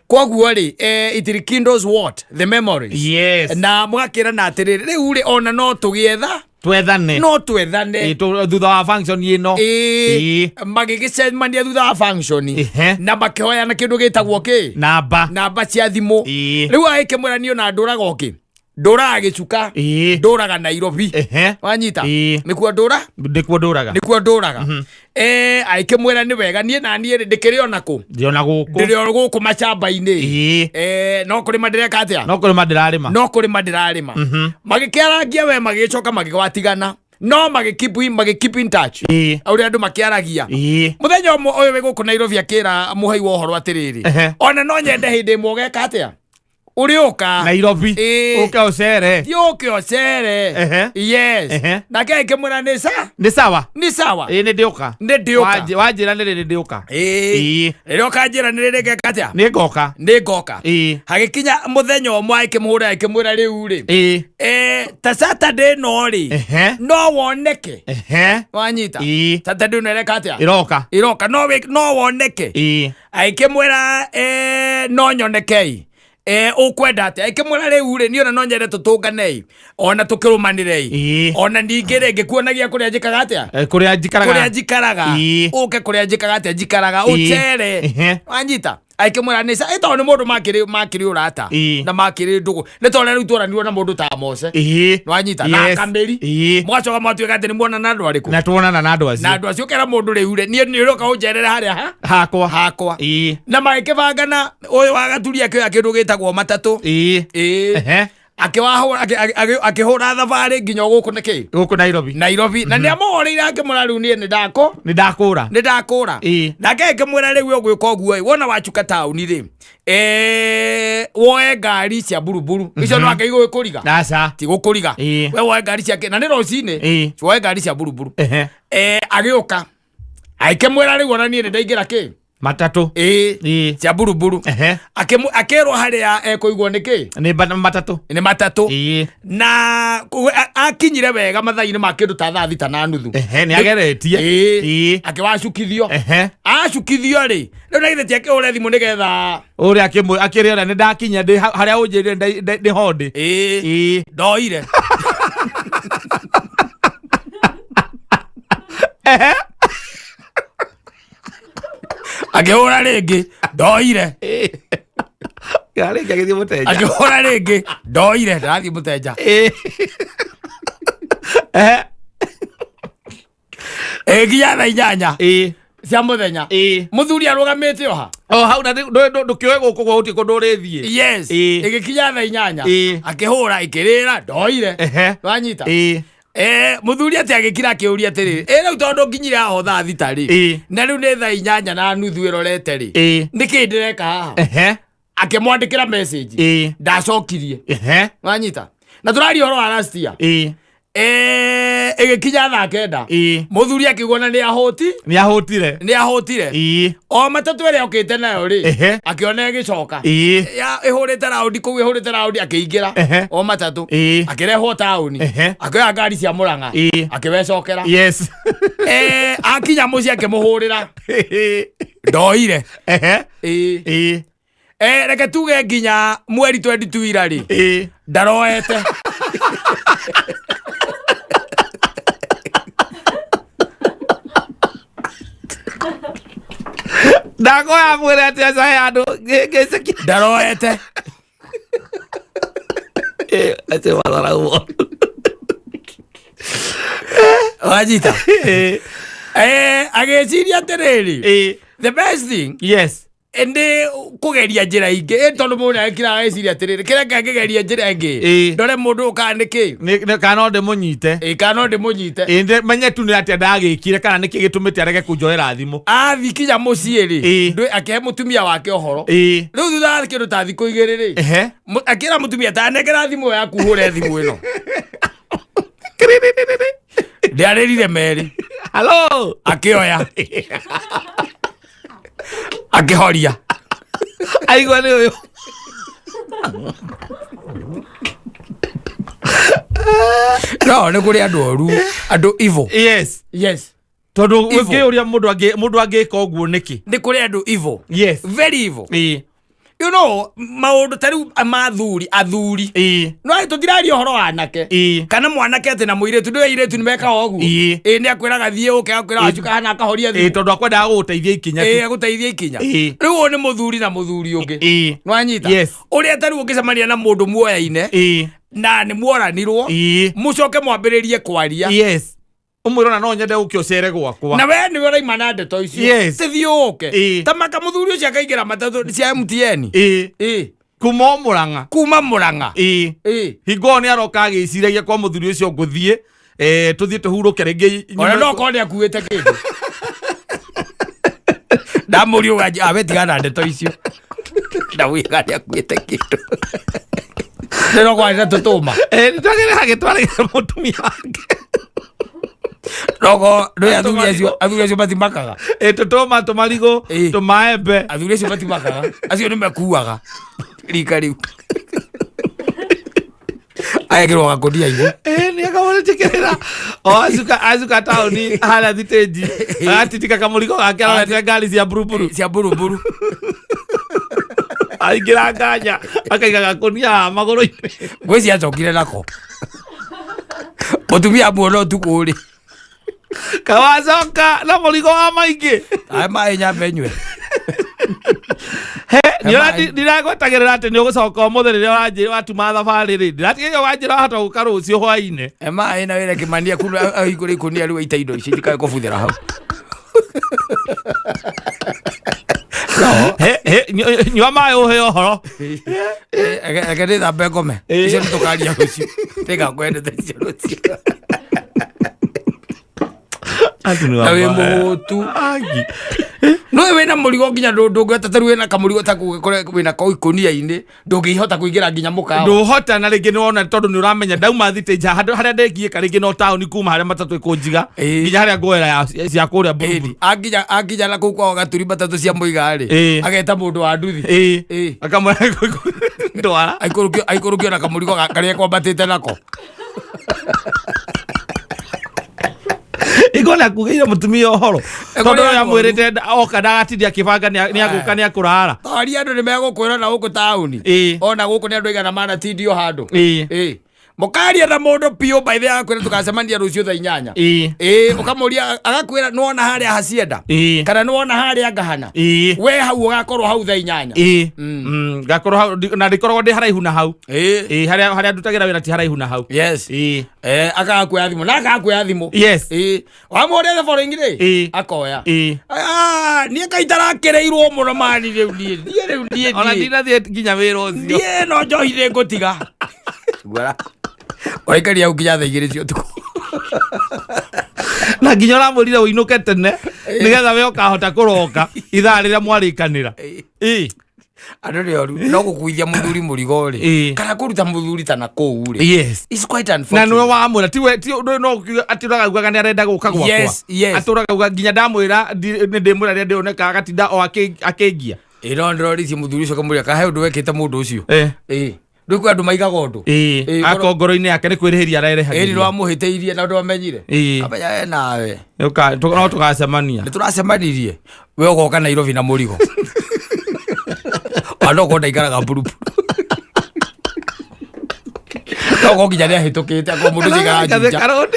B: koguo ri it rekindles what the memories na mwakirana atiriri riu ri ona no tugietha no twethane
C: thutha wa function ino
B: magigicemania thutha wa function na makihoya na kindu gitagwo ki namba cia thimu riu aikimweranio na nduraga oki nduraga gicuka nduraga Nairobi wanyita nikuo nduraga aikimwera ni wega nie na nie ndikiri ona ku ndiri guku macamba-ini no kuri madireka atia
C: no kuri madirarima
B: magikiaragia we magicoka magigwatigana no magikeep in touch auria andu makiaragia muthenya uyu we guku Nairobi akira muhai wa uhoro atiriri ona no nyende hindi imwe ugeka atia urioka
C: Nairobi uke ocere
B: yes na kai kemura ni sawa
C: ni ndioka wajira ni ndioka
B: ndioka njira ni rege katia
C: ni ngoka
B: hagikinya muthenya umwe ikimura riu ri ta Saturday no ri no woneke wanyita Saturday no rege katia iroka no woneke aikimura no nyonekei ukwenda ati aikimwira riu ri ni ona no nyende tutungane ona tukirumanire ona ningire ngikuonagia kuria njikaga atia
C: kuria njikaraga
B: uke kuria njikaga atia njikaraga ucere wanyita aikimwira ni sa ito ni mundu makiri urata na makiri ndugu ni tone riu turanirwo na mundu ta Mose wanyita na Kameri mwacoka mwatuika ati ni muona na andu ariku
C: na tuonana na andu
B: acio kera mundu riu ri ni uroka unjerere haria hakwa na magikibangana uyu wa Gaturi akioya kindu gitagwo matatu akihura thabari nginya guku niki
C: guku Nairobi
B: na ni amuhoreire akimwira riu ni ndakura na akimwira riu ugwika uguo wona wachuka tauni ri woe ngari cia buruburu icio no akaigo ikuriga ti gukuriga we woe ngari cia na ni rocine woe ngari cia buruburu agioka aike mwera ri wona ni ndaingira ki
C: matatu
B: cia buruburu akerwo haria ekuigwo niki
C: ni matatu
B: na akinyire wega mathaini ma kindu ta thaa thita na nuthu
C: ni ageretie
B: akiwacukithio acukithio ri riu na ithe tiake ure thimu nigetha
C: uri akiriona ni ndakinya ndi haria unjirire ndi hondi
B: ndoire akihura ringi ndoire
C: gari ngagithie mutenja
B: akihura ringi ndoire ndathie mutenja nginya thaa inyanya cia muthenya muthuri arugamite oha
C: hau na ndukioe guku gwa uti kundu urithie
B: yes igikinya thaa inyanya akihura ikirira ndoire wanyita muthuri ati agikira akiuria atiri riu tondu nginyira ho thaa thita ri na riu ni thaa inyanya na nuthu irorete ri niki ndireka haha akimwandikira message ndacokirie wanyita na turari horo wa last year igikinya thaa kenda muthuri akigona ni ahotire o matatu ere okite nayo ri akiona gicoka ihurite raundi kuu ihurite raundi akiingira o matatu akirehwo tauni akioya ngari cia Murang'a akiwecokera akinya muci akimuhurira ndoire reke tuge nginya mweri 22 ira ri ndaroete
C: ndagoya mwere atia sai andu ngiciki
B: ndaroete
C: ate wala uo
B: wajita ageciria atiriri the best thing ende kugeria njira ingi tondu mundu akira ageciria atiriri kira ngageria njira ingi ndore mundu ukaniki
C: kana ndi munyite
B: kana ndi munyite
C: inde menye tu ni atia ndagikire kana niki gitumite arege kunjoera thimu
B: thikinya mucie ri ndu akehe mutumia wake ohoro riu thutha kindu ta thiku igiri ri akira mutumia ta negera thimu yaku hure thimu ino ndiarerire meri
C: hello
B: akioya akihoria
C: aigwa ni uyu
B: no ni kuri andu oru andu evil yes
C: tondu ukiuria mundu angika uguo niki
B: ni kuri andu evil very evil
A: you know maundu tari athuri no ai tutirari horo wanake kana mwanake ati na muiretu ndio iretu nimeka ogu ni akwiraga thie uke akwira acuka hana akahoria thie
C: tondu akwenda guteithia ikinya
A: aguteithia ikinya riu ni muthuri na muthuri ungi no anyita uria tari ukicemania na mundu muoyaine na ni muoranirwo mucoke mwambiririe kwaria
C: umwirona no nyende ukiocere gwakwa
A: na we ni wera imana ndeto icio tithiuke tamaka muthuri ucio akaingira matatu cia MTN kuma Murang'a
C: hingo ni aroka agiciragia kwa muthuri ucio nguthie tuthie tuhuruke ringi
A: ona no kone akuite kindu ndamuri ugaje abetigana ndeto icio ndawiga ni akuite kindu nero kwa ina tutuma
C: ndagere hagitwara mutumia wake
A: Rogo, no athuri batimakaga.
C: Tutoma tumarigo, tumaembe.
A: Athuri batimakaga. Acio ni makuaga. Rika riu. Ayagirwo gakodia igu.
C: Ni akabona chekerera. Azuka tauni hala thiteji. Atitika kamurigo gake arate ngari cia buruburu.
A: Cia buruburu.
C: Aigira nganya akaiga gakonia magoro-ini.
A: Gweci acokire nako. Mutumia muono tukuri.
C: Kawazoka na murigo wa maingi
A: ai mai nyambe nywe
C: he ndiragwetagirira ati ni ugucoka mutheri wanje watuma thabari ri ndiratigire wanjira hata gukarucio hwaine
A: mai na wire kimania kunu ahigure ikunia riu ita indo ici ndikae kubuthira hau
C: no he nywa mai uhe ohoro
A: agade da begome icio nitukaria gucio tega kwendete icio rucio
C: nawe mutu agi
A: no wena murigo nginya ndungata taru wena kamurigo ta kure wena ko ikonia ine ndungihota kuingira nginya mukawa
C: nduhota na ringi nona tondu ni uramenya ndauma thite haria ndegie karingi no town kuma haria matatu ikunjiga nginya haria ngoera cia kuria buru
A: aginya na kukwa gaturi matatu cia muigari ageta mundu wa nduthi
C: akamwe ndwara
A: aikurukio na kamurigo karia kwambatite nako
C: igona kugira mutumia ohoro tondu ya mwirite oka ndagatindia kibanga ni aguka ni akurara
A: tari andu ni megukwira na guku tauni ona guku ni andu igana mana tindio handu mukaria na mundu pio by the akwira tukacemania rucio thaa 8 ukamuria agakwira nuona haria hacienda kana nuona haria ngahana we hau ugakorwo hau thaa 8
C: ngakorwo hau na ndikorwo ndi haraihu na hau haria ndutagira wira ti haraihu na hau
A: yes agakwira thimu na agakwira thimu
C: yes
A: wamuria the following day akoya nie kaitarakireirwo muno mani riu nie
C: ona ndinathie nginya wira ucio
A: nie no njohire ngutiga gwara waikaria ukinya thaa 2 cia utuku
C: na nginya uramurire uinuke tene nigetha we ukahota kuroka ithaa riria mwarikanira
A: andu rioru no gukuithia muthuri murigo ri kana kuruta muthuri tana kou ri
C: yes
A: it's quite unfortunate
C: na no wamwira ti no aturaga uga ni arenda guka gwakwa aturaga uga nginya ndamwira ni ndimwira ria ndioneka agatinda o akengia
A: ino ndorithie muthuri ucio kamuria kahe undu wekite mundu ucio Nduku andu maigaga undu
C: akongoro-ini yake ni kwirihiria arerehagiria
A: ndo amuhiteirie na ndo amenyire abaya nawe
C: no tukacemania
A: ni turacemanirie we ugoka Nairobi na murigo andoko ndaikaraga burupu no nginya ni ahitukite ako mundu cigaga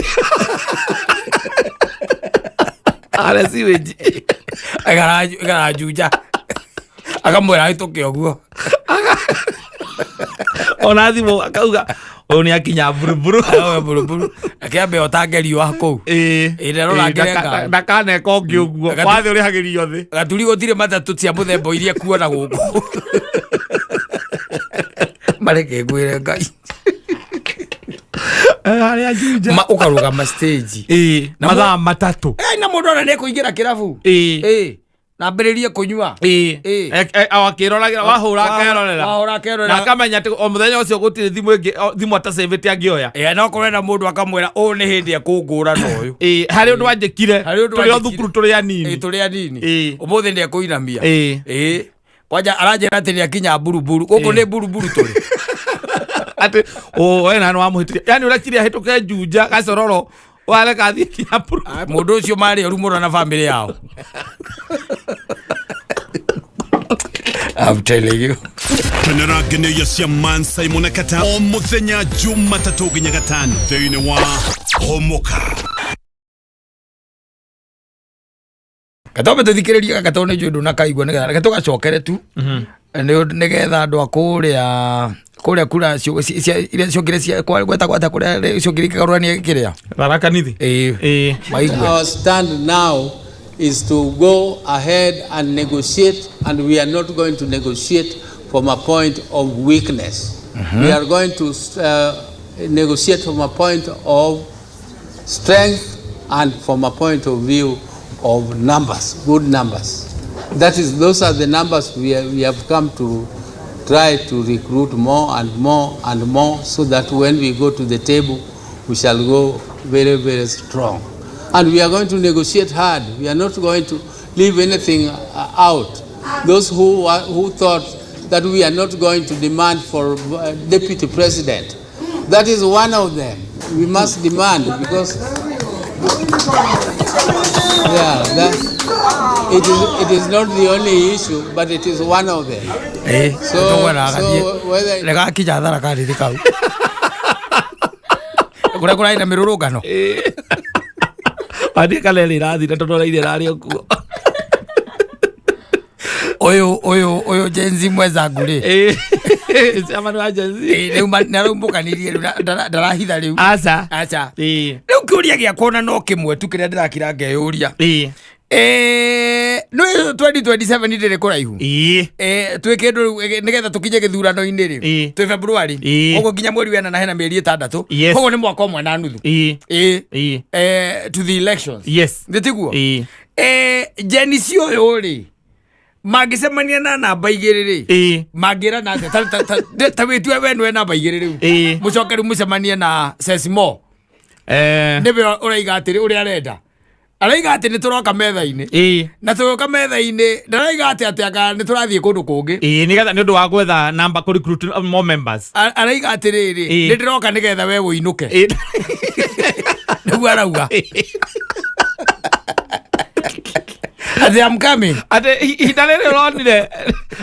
C: ara siweji
A: agarajuja akamwira ahituke oguo
C: ona thimu akauga uyu ni akinya buruburu
A: awe buruburu akiambe otangerio hako irero rangirenga
C: ndakaneka ungi uguo wathe uri hagirio thi
A: gaturi gutire matatu cia muthembo iria kuona guku mareke gwire ngai
C: aria juja
A: ukarugama stage
C: mathaa matatu
A: na mundu ona nekuingira kirabu na mbiririe kunyua
C: awakirora wahura kerorera na akamenya ati o muthenya ucio gutire thimu atasevete angioya
A: no kurena mundu akamwira u ni hindi ekungura no uyu
C: hari undu wanjikire turi o thukuru turi anini
A: umuthi ndi ekuinamia kwanja aranjira ati ni akinya buruburu guku ni buruburu turi
C: ati wena no amuhitiria yani urakiria hituke juja gacororo wale kathi kinya
A: mundu ucio mari orumura na family yao I'm telling you.
D: Kenera gene yasia Mansai Monakata o muthenya Jumatatu nginya gatano thiini wa Homoka.
A: Gatobe tuthikiriria gatone jundu na kaigwa nigetha gatugacokere tu nigetha andu akuria kuria kura iria ciokire cia gweta kuria ciokire karurania kiria
C: Tharaka Nithi
A: maigwa.
E: Our stand now is to go ahead and negotiate, and we are not going to negotiate from a point of weakness. We are going to negotiate from a point of strength and from a point of view of numbers, good numbers. Those are the numbers we have come to try to recruit more and more and more, so that when we go to the table, we shall go very, very strong. And we are going to negotiate hard. We are not going to leave anything out. Those who thought that we are not going to demand for deputy president, that is one of them. We must demand, because it is not the only issue, but it is one of them. So
A: whether ina mirurungano
C: andika leli rathi na tondu raire rari okuo
A: oyo jenzi mweza nguri
C: amanu wa jenzi
A: riu narumukanirie ndarahitha riu acha riu kiuria giakona no kimwe tu kiria ndirakira ngeyuria no 2027 ndire kuraihu twike ndu nigetha tukinye githurano-ini ri twi February ugo nginya mweri wena na hena mieri 6 koguo ni mwaka umwe na nuthu to the elections
C: yes
A: nditiguo Jenisio yori magicemania na namba igiriri magira na ta wetwe wenwe namba igiriri mucokeri mucemanie na Sesimo ndebe uraiga atiri uri arenda araiga ati ni turoka metha-ini na turoka metha-ini ndaraiga ati aka ni turathie kundu kungi
C: ni getha ni undu wa gwetha number ku recruit more members
A: araiga ati riri ni ndiroka ni getha we uinuke niguo arauga ati I'm coming
C: ati hindalele ronire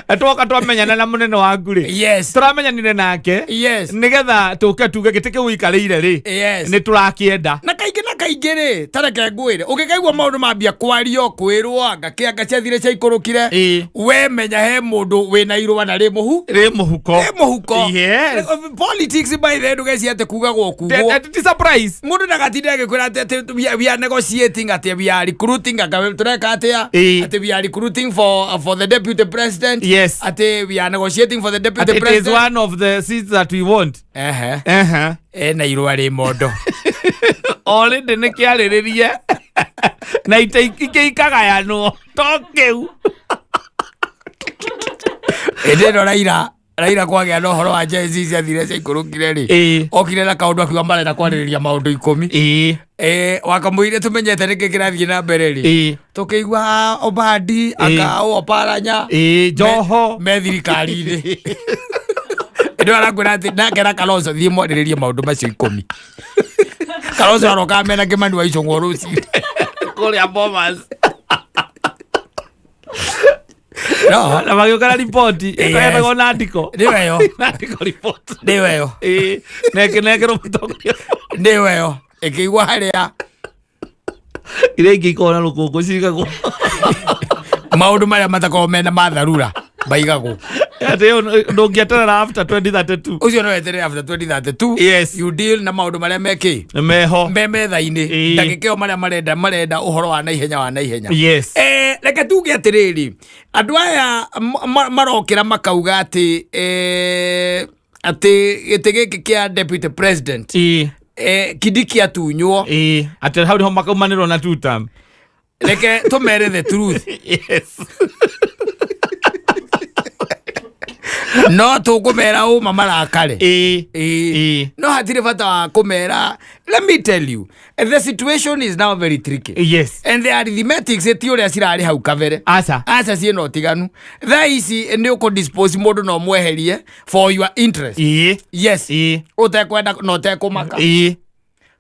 C: atoka twamenyana na munene waku ri
A: yes
C: turamenyanire nake
A: yes
C: ni getha tuke tuge gitike uikarire ri
A: yes
C: ni turakienda
A: na kaingĩ rĩ tareke ngwĩre ũngĩkaigua maũndũ mambia kwario kwĩrwo anga kĩanga ciathire cia ikũrũkire we menya he mũndũ wĩna irũa na rĩ mũhuko
C: yes
A: politics by the ndũgeci atĩ kugagwo kugwo
C: ti surprise
A: mũndũ ndagatinde agĩkwĩra atĩ we are negotiating atĩ we are recruiting anga tũreka atĩa atĩ we are recruiting for the deputy president
C: yes
A: atĩ we are negotiating for the deputy president
C: it is one of the seats that we want
A: na irũa rĩ mondo
C: already ne kiariririe na ikaikayanwo tokiu
A: ndino Raila kwagĩa na ũhoro wa Gen Z ciathire cia ikũrũkire rĩ okire na kaũndũ akiuga marenda kwarĩrĩria maũndũ 10 wakamũire tũmenyete nĩkĩ kĩrathiĩ na mbere rĩ tũkĩigua Obadi aka Oparanya
C: Joho
A: me thirikari-inĩ ndio arakwĩra atĩ nake na Kalonzo thiĩ mwarĩrĩrie maũndũ macio 10 Kalonzo aroka mena Kimani wa Icũng'wa rũciinĩ
C: kũrĩa Bomas
A: no
C: na magĩũka na ripoti ĩkoragwo na ndiko
A: nĩweyo
C: report
A: nĩweyo
C: nekĩrwo mũtongoria
A: nĩweyo ĩkĩigua harĩa
C: iria ingĩ ikorwo na rũkũngũ cigagwo
A: maũndũ marĩa matakorwo mena matharura baigagwo
C: ati ndũngĩeterera after 2032
A: ucio no eterere after 2032
C: yes
A: you deal na maũndũ marĩa meki
C: meho
A: metha-inĩ ndagĩkĩo marĩa marenda ũhoro wa naihenya
C: yes
A: reke tuge atĩrĩrĩ andũ aya marokĩra makauga atĩ gĩtĩ gĩkĩ kĩa deputy president Kindiki atunywo
C: atĩ hau nĩho makaumanĩrwo na two term
A: reke tũmere the truth
C: yes
A: no tũkũmera ũma marakare no hatirĩ bata wa kũmera. Let me tell you, the situation is now very tricky.
C: Yes.
A: And the arithmetics ti ũrĩa cirarĩ hau kabere aca ciĩna ũtiganu thaa ici nĩ ũkũdispose mũndũ no mweherie for your interest yes ũtekwenda no tekũmaka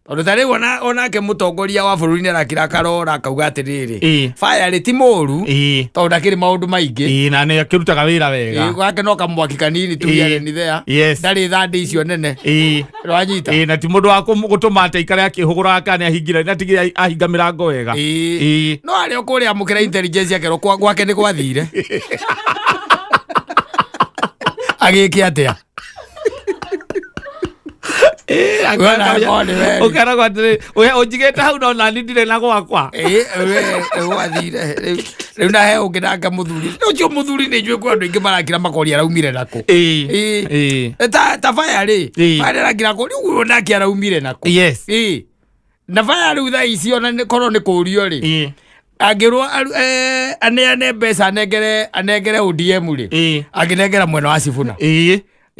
A: tondũ ta rĩu onake mũtongoria wa bũrũri-inĩ arakira karora akauga atĩrĩrĩ fire ti mũru tondũ ndakĩrĩ maũndũ maingĩ
C: na nĩ akĩrutaga wĩra wega
A: gwake no kamwaki kanini tu yareni there ndarĩ thandĩ icio nene rwanyita
C: na ti mũndũ wa gũtũma atĩ aikare akĩhũgũra kana ahingira na tigire ahinga mĩrango wega
A: no arĩ okũrĩa amũkĩra intelligence yake gwake nĩ gwathire agĩke atĩa
C: ukera kwatire ujigeta hau no na ndire na gwakwa
A: wathire riu na he ungiranga muthuri ucio muthuri ni njwe kwa andu ingi marakira makoria raumire nako ta fire ri fire ragira ko riu nake araumire nako
C: yes
A: na fire riu tha icio na korwo ni kurio ri agirwo aneane mbeca anengere ODM ri aginengera mwena wa Sifuna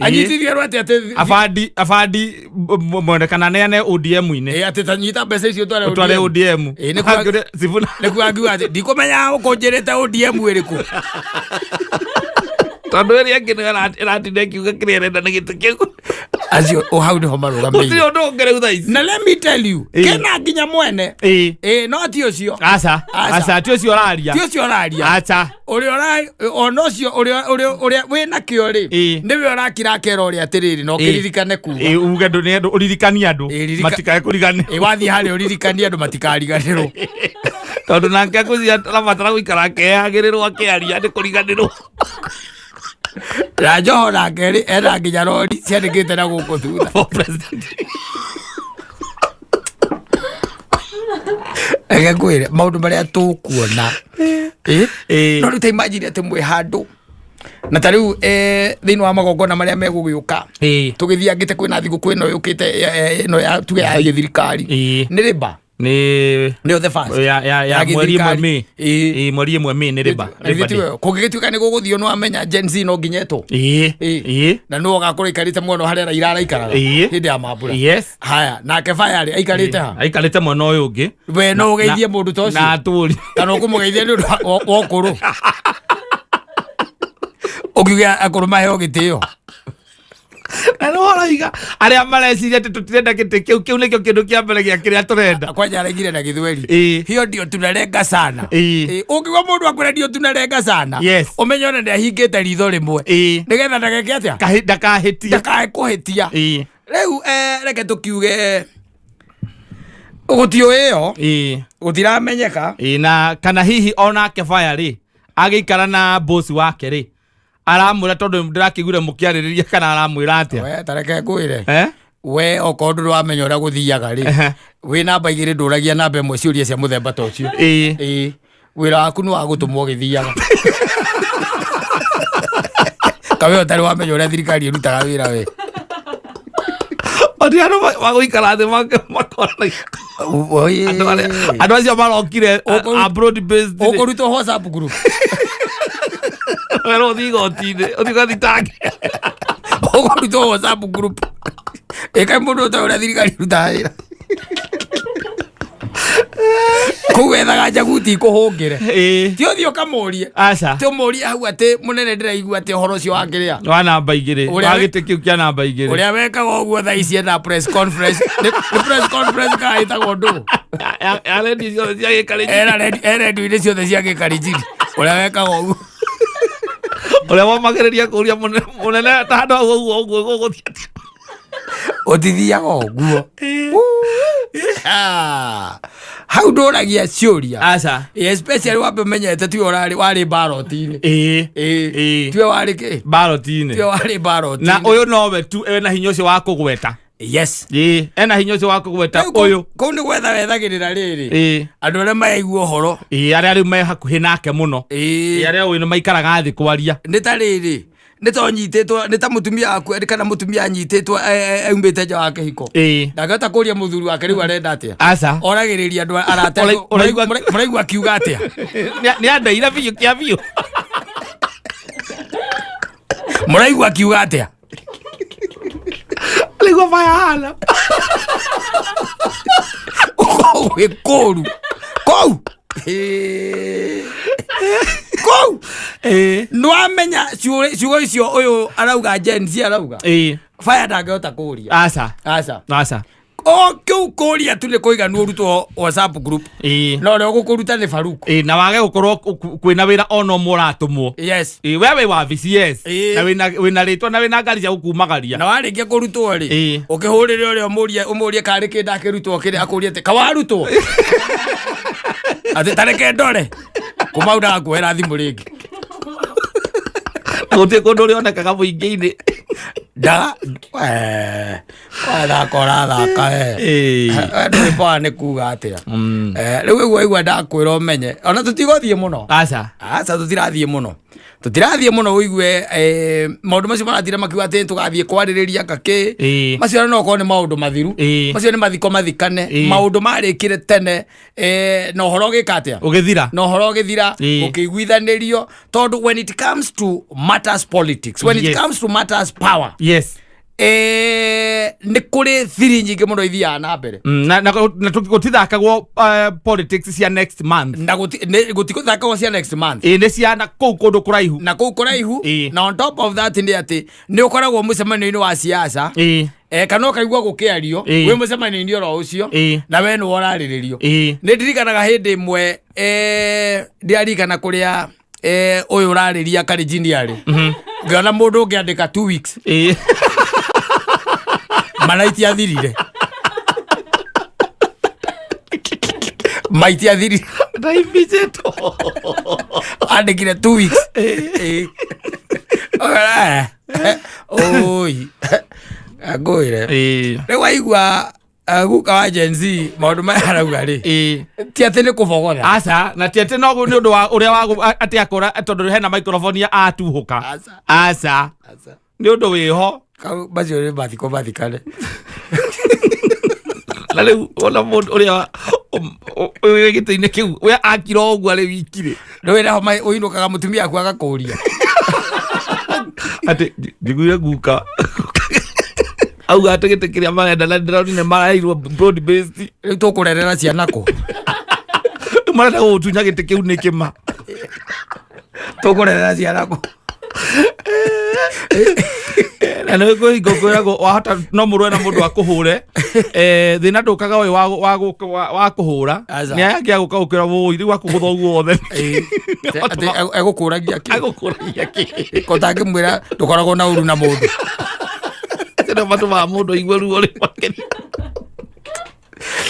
A: anyitithie rwate atĩ
C: afandi mwonekana neane ODM-inĩ
A: atĩ tanyita mbeca icio
C: tware ODM
A: Sifuna nĩkuo angiuga atĩ ndikumenya ũkũnjĩrĩte ODM ĩrĩkũ
C: tondũ ĩrĩa ĩngĩ ĩratinda ĩkiuga kĩrĩa ĩrenda nĩ gĩtĩ kĩu
A: acio hau nĩho marũgamĩire
C: gũtirĩ ũndũ ũngĩ rĩu thaa ici
A: na let me tell you kena nginya mwene no ti ũcio
C: aca ti ũcio ũraria aca
A: ũrĩa ona ũcio ũrĩa wĩna kĩo rĩ nĩwe ũrakira kera ũrĩa atĩrĩrĩ no kĩririkane kuga
C: uge ndũ nĩ ũririkania andũ matikae kũrigane
A: wathiĩ harĩa ũririkania andũ matikariganĩrwo
C: tondũ nake arabatara gũikara akehagĩrĩrwo akĩaria nĩ kũriganĩrwo
A: na Joho nake ena nginya rori ciandĩkĩte na gũkũ thutha
C: for president
A: ege kwĩre maũndũ marĩa tũkuona no rĩu ta imagine atĩ mwĩ handũ na ta rĩu thĩinĩ wa magongona marĩa megũgĩũka tũgĩthiangĩte kwĩna thigũkũ ĩno yũkĩte ĩno ya tuge ya gĩthirikari nĩ rĩmba
B: ni
A: the first
B: ya mweri mwemi mweri mwemi ni riba
A: kugituka ni guguthio no amenya Gen Z no nginyeto na no gakora ikarite muno harera irara ikaraga hindi ya mambura haya na kefa yari
B: aikarite muno uyu ungi
A: we no ugeithie mundu tocio
B: na aturi
A: kana ukumugeithia ni okuru ukiuga akuru maheo gitio
B: Anoiga aria mareciria ati tutirenda gite kiu nikio kindu kia mbere gia kiria turenda
A: kwanja arengire na githweri hiyo ndio tunarenga sana ukiwa mundu akwira ndio tunarenga sana umenye ona ndahingite ritho rimwe nigetha ndageke atia ndakahitia riu reke tukiuge gutio iyo gutiramenyeka
B: na kana hihi ona kefaya ri agikara na boss wake ri aramwira tondu ndirakigure mukiaririria kana aramwira atia
A: we tareke ngwire we okondu wamenya uria guthiaga ri we namba igiri nduragia namba imwe ciuria cia muthemba ta ucio wira waku ni wa gutumwo githiaga kawe utari wamenya uria thirikari irutaga wira we
B: Odiano waguikara thi makora andu acio marokire abroad based
A: ukurutwo WhatsApp group
B: Pero thigoti-inĩ thitange
A: ũkũrutwo WhatsApp group ĩkaĩ mũndũ ta ũrĩa thirikari ĩrutaga wĩra kũu wethaga njaguti ikũhũngĩre ti ũthiĩ ũkamũrie ti ũmũrie hau atĩ mũnene ndĩraigua atĩ ũhoro ũcio wakĩrĩa
B: wa namba igĩrĩ wa gĩtĩ kĩu kĩa namba igĩrĩ
A: ũrĩa wekaga ũguo thaa ici ena press conference nĩ press conference kana ĩtagwo ndũ
B: redio ciothe cia gĩkarinjiri
A: redio-inĩ ciothe cia gĩkarinjiri ũrĩa wekaga ũguo
B: uria wamagiriria kuria munene ta handu uguo guthia
A: utithiaga uguo hau nduragia ciuria especially wambe menyete tiwe wari baroti-ini tiwe wari ki
B: baroti-ini
A: tiwe wari baroti
B: na uyu nowe tu ena hinya ucio wa kugweta ena hinya ucio wa kugweta uyu
A: kuu ni gwetha wethagirira riri andu aria maigua uhoro
B: aria riu me hakuhi nake muno aria uyu maikaraga thi kwaria
A: ni ta riri ni to nyititwo ni ta mutumia aku kana mutumia anyititwo aumbite nja wa kihiko ndagata kuria muthuri wake riu arenda atia oragiriria andu arate muraigua kiuga atia
B: ni andaira biu kia biu
A: muraigua kiuga atia
B: Ligo vai hala.
A: We koru. Kou. Kou. No amenya ciugo icio uyu arauga Gen Z arauga. Fire ndangehota kuria.
B: Asa.
A: Kiu kuria tu ni kuiganu urutwo WhatsApp group. No le gukuruta ni Faruku.
B: Na wage gukorwo kwina wira ono muratumwo.
A: Yes.
B: Wewe wa VCS. Na wina ritwa na wina ngari cia gukumagaria.
A: Na warikia kurutwo ri. Ukihurire uri umurie kari kinda kirutwo kiri akuria te kawarutwo. Ati tareke ndore. Kumauna kuhera thimu ringi.
B: Guti kundu ri onekaga muingi-ini.
A: Da kora thaka nduri pa ni kuga atia riu iguo igua ndakwira umenye ona tutigothie muno
B: aca
A: tutirathie muno uigue maundu macio maratire makiuga ati tugathie kwaririria ngaki macio no korwo ni maundu mathiru macio ni mathiko mathikane maundu marikire tene na uhoro gika atia
B: ugithira
A: na uhoro githira ukiguithanirio tondu when it comes to matters politics when it comes to matters power
B: yes
A: ni kuri thiri nyingi muno ithiaga na mbere
B: na gutithakagwo politics cia next month
A: na gutithakagwo cia next month
B: ni cia na kuu kundu kuraihu
A: na on top of that ndi ati ni ukoragwo mucemanio-ini wa siasa kana ukaigua gukiario wi mucemanio-ini oro ucio na we ni worariririo ni ndirikanaga hindi imwe ndirarikana kuria uyu urariria Karijini ari ngiona mundu ungiandika 2 weeks Malaiti athirire. Maiti athirire.
B: Ndaificeto.
A: Andikire 2 weeks. Oi. Agoire. Rĩu waigua guka wa Gen Z maundu maya arauga ri ti ati ni kubogotha
B: aca na ti ati no ni undu wa uria wa ati akora tondu hena microphone ya atuhuka aca ni undu wiho
A: bacio ni bathiko bathikane
B: na riu ona mundu uria
C: we gitine kiu we akiro ogwa le wikire
B: no we na mai oinukaga mutumia aku agakuria
C: ate ndiguire guka au ategete kiria magenda na ndĩroni nĩ marairwo broad based
B: rĩu tũkũrerera ciana kũ
C: marenda gũtunya gĩtĩ kĩu nĩ kĩma
B: tũkũrerera ciana kũ
C: na nĩ kwĩragwo wahota no mũrũe na mũndũ akũhũre thĩna ndũkaga we wa kũhũra nĩ ayangĩa gũka gũkĩra wũi rĩu akũgũtha ũguo wothe
B: egũkũragia kĩ ko tangĩmwĩra ndũkoragwo na ũru na mũndũ
C: tena matũ ma mũndũ igue ruo rĩ makĩria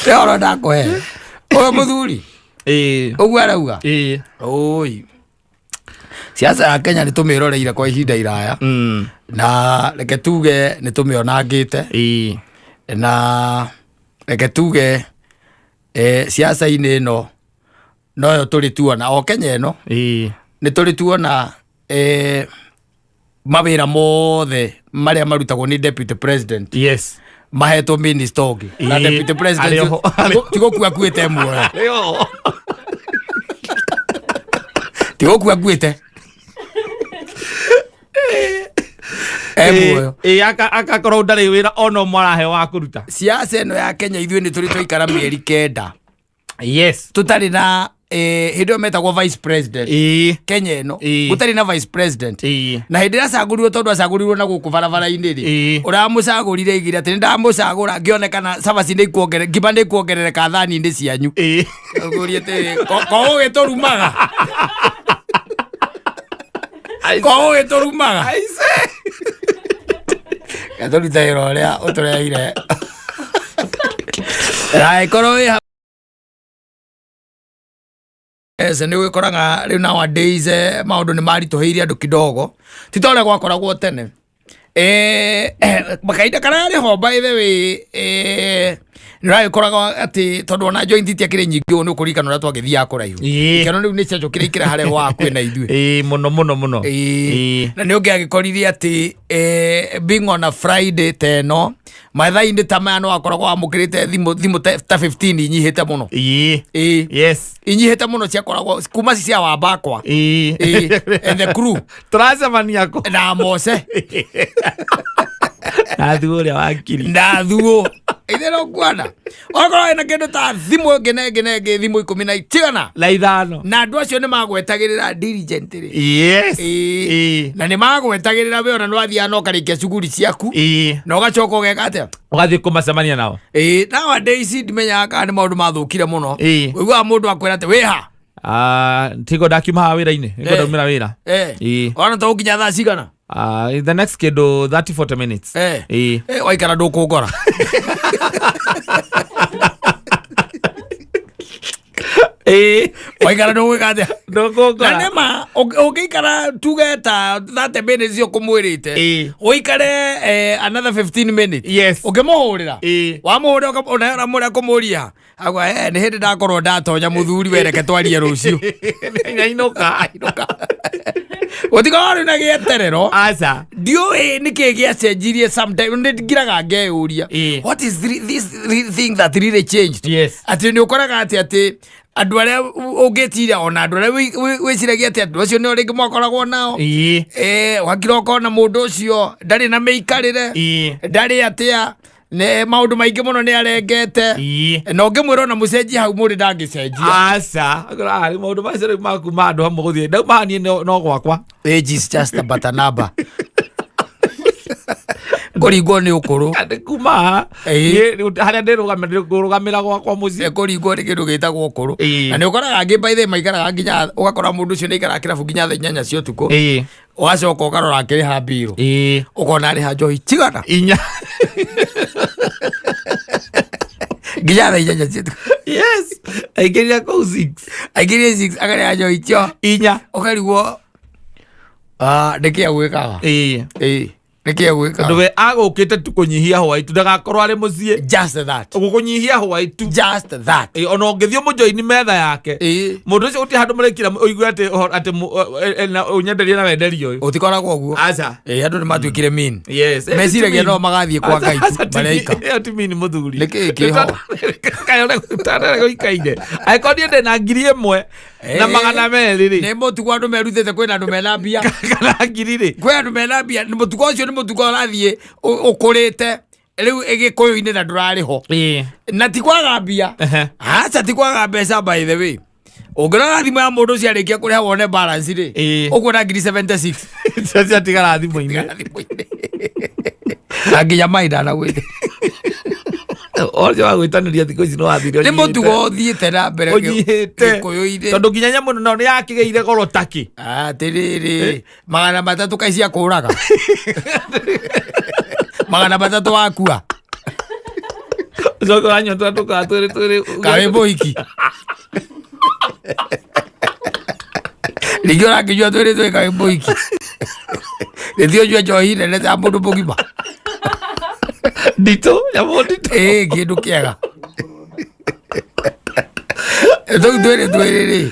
B: rĩoro ndakũhe ũyũ mũthuri ũguo arauga oi siasa ya Kenya nĩ tũmĩroreire kwa ihinda iraya na reke tuge nĩ tũmĩonangĩte na reke tuge siasa-inĩ ĩno noyo tũrĩ tuona o Kenya ĩno nĩ tũrĩ tuona mawĩra mothe marĩa marutagwo nĩ deputy president mahetwo minister ũngĩ na deputy president tigũkua akuĩte muoyo tigũkua akuĩte
C: akakorwo ndarĩ wĩra ona ũmwe arahe wa kũruta
B: siasa ĩno ya Kenya ithuĩ nĩ tũrĩ twaikara mĩeri 9 tũtarĩ na hĩndĩ ĩyo metagwo vice president Kenya ĩno gũtarĩ na vice president na hĩndĩ ĩrĩa acagũrirwo tondũ acagũrirwo na gũkũ barabara-inĩ rĩ ũramũcagũrire igire atĩ nĩ ndamũcagũra ngĩonekana cabaci nĩ ikuongerereka ngima nĩ ikuongerereka thani-inĩ cianyu ngũrie atĩrĩ ko ũgĩtũrumaga ko ũgĩtũrumaga gatũruta wĩra ũrĩa ũtũreire korwo wĩ nĩ gwĩkoraga rĩu nowadays maũndũ nĩ maritũhĩire andũ kidogo ti ta ũrĩa gwakoragwo tene makahinda karĩa rĩho by the way nĩ ragĩkoraga atĩ tondũ ona joint itiakĩrĩ nyingĩ ũũ nĩ ũkũririkana ũrĩa twagĩthiaga kũraihu kĩano rĩu nĩ ciacũkĩre ikĩra harĩa wa kwĩna ithuĩ
C: mũno
B: na nĩ ũngĩagĩkorire atĩ being on a Friday ta ĩno mathaa-inĩ ta maya nĩ wakoragwo wamũkĩrĩte thimũ ta 15 inyihĩte mũno inyihĩte mũno ciakoragwo kuma cia Wambakwa and the crew
C: tũracemania kũ
B: na Mose
C: nathuo ũrĩa wakiri
B: nathuo ithe no kuona okorwo ĩna kĩndũ ta thimũ ngenenge thimũ 10
C: na ithano
B: na andũ acio nĩ magwetagĩrĩra diligently na nĩ magwetagĩrĩra we ona nĩwathiaga na ũkarĩkia cuguri ciaku na ũgacoka ũgeka atĩa
C: ũgathiĩ kũmacemania nao
B: nowadays ndimenyaga kana nĩ maũndũ mathũkire mũno ũiguaga mũndũ akwĩra atĩ wĩha
C: tigo ndakiuma haha wĩra-inĩ nĩngodaumĩra wĩra
B: ona to ũkinya thaa cigana
C: the next kĩndũ 30-40 minutes
B: waikara ndũkũngora waikara ndũgwĩka atĩa
C: ndũkũngora
B: na nĩma ũngĩikara tuge ta 30 minutes ũkũmwĩrĩte ũikare another 15 minutes ũkĩmũhũrĩra wamũhũrĩra ũramũrĩa kũmũria agwa nĩ hĩndĩ ndakorwo ndatonya mũthuri wereke twarie rũciũ
C: ainũka
B: gũtikorwo rĩu na gĩeterero ndiũĩ nĩkĩĩ gĩacenjirie sometime nĩ ngiraga ngeyũria what is this thing that really changed atĩ nĩ ũkoraga atĩ andũ arĩa ũngĩtiria ona andũ arĩa wĩciragia atĩ andũ acio nĩo rĩngĩ mwakoragwo nao wakira ũkona mũndũ ũcio ndarĩ na mĩikarĩre ndarĩ atĩa maũndũ maingĩ mũno nĩ arengete na ũngĩmwĩra ona mũcenjia hau mũndũ ndangĩcenjia
C: rĩ maũndũ macio rĩu makuma andũ hamwe gũthiĩ ndauma niĩ no gwakwa
B: age is just but a number kũringwo nĩ ũkũrũ
C: kuma harĩa ndĩrũgamĩra gwakwa mũciĩ
B: kũringwo nĩ kĩndũ gĩtagwo ũkũrũ na nĩ ũkoraga angĩ by the maikaraga nginya ũgakora mũndũ ũcio nĩ aikaraga kĩrabu nginya thaa 8 cia ũtukũ ũgacoka ũkarora akĩrĩha mbirũ ũkona arĩha njohi cigana
C: 4
B: nginya thaa 8 cia ũtukũ
C: aingĩrire kũu 6
B: akarĩha njohi cio
C: 4
B: ũkarigwo nĩkĩ agwĩkaga
A: Niki gwika.
C: Nduwe agukite tu kunyihia hwaitu ndagakorwo ari mucie.
A: Just that.
C: Gukunyihia hwaitu.
A: Just that.
C: Ona ngithio mujoini metha yake. Mundu ucio uti handu murekira uigwe ati na unyenderia na wenderio uyu.
A: Utikoragwo guo.
C: Acha.
A: Andu ni matwikire mean.
C: Yes.
A: Mesiragia no magathie kwa Ngai malaika.
C: Ati mean muthuri.
A: Niki kiho.
C: Kayone gutara goikaine. Aikondia ndena ngiri imwe na magana meri ri.
A: Ni mutugo andu meruthite kwina andu mena mbia.
C: Kana ngiri ri.
A: Kwina andu mena mbia ni mutugo ucio ni mutugo rathie ukurite. Riu igikuyu-ini na ndurari ho. Na tikwaga mbia. Acha tikwaga mbeca by the way. Ungirora thimu ya mundu cia rikia kuriha wone balance ri. Ukwona 76.
C: Cia tigara thimu-ini.
A: Anginya maida na gwite.
C: Ojo agwitaniria thiko ici no athirio.
A: Ni mutugo thiite na mbere
C: gikuyu-ini. Tondu nginya nyamu no ni yakigeire goro taki.
A: Tiriri. Magana matatu kaisia kuraga. Magana matatu wakua.
C: Zoko anyo tatu ka turi.
A: Kawe boiki. Ligora kijua turi kawe boiki. Ndio jua johi ne ta mundu bugima.
C: Dito, ya modito.
A: Kindu kiega. Turi.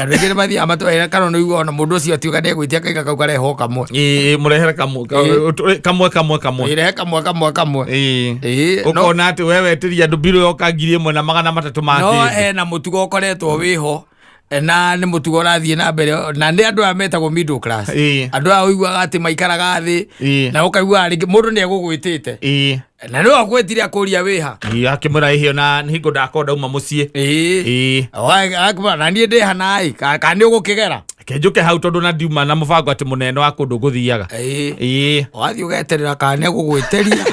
A: Arigire mathi amatwera kana no igona mundu ucio atiuka ndegwitia kaika kau kareho kamwe.
C: Murehere kamwe. Irehe
A: kamwe.
C: Ukona ati wewe tiria andu biro yoka ngiri imwe na magana matatu ma
A: no na mutugo ukoretwo wiho na ni mutugo rathie na mbere na ni andu ametagwo middle class. Andu a uiguaga ati maikaraga thi na ukaigua ringi mundu ni egugwitite. Na no akwetire akuria wiha.
C: Akimura ihio na hingo ndakonda uma mucie.
A: Akuma na nie ndi hanai ka ni ugukigera.
C: Kenjuke hau tondu na ndiuma na mubango ati munene wa kundu guthiaga.
A: Wathi ugeterera ka ni egugwitiria.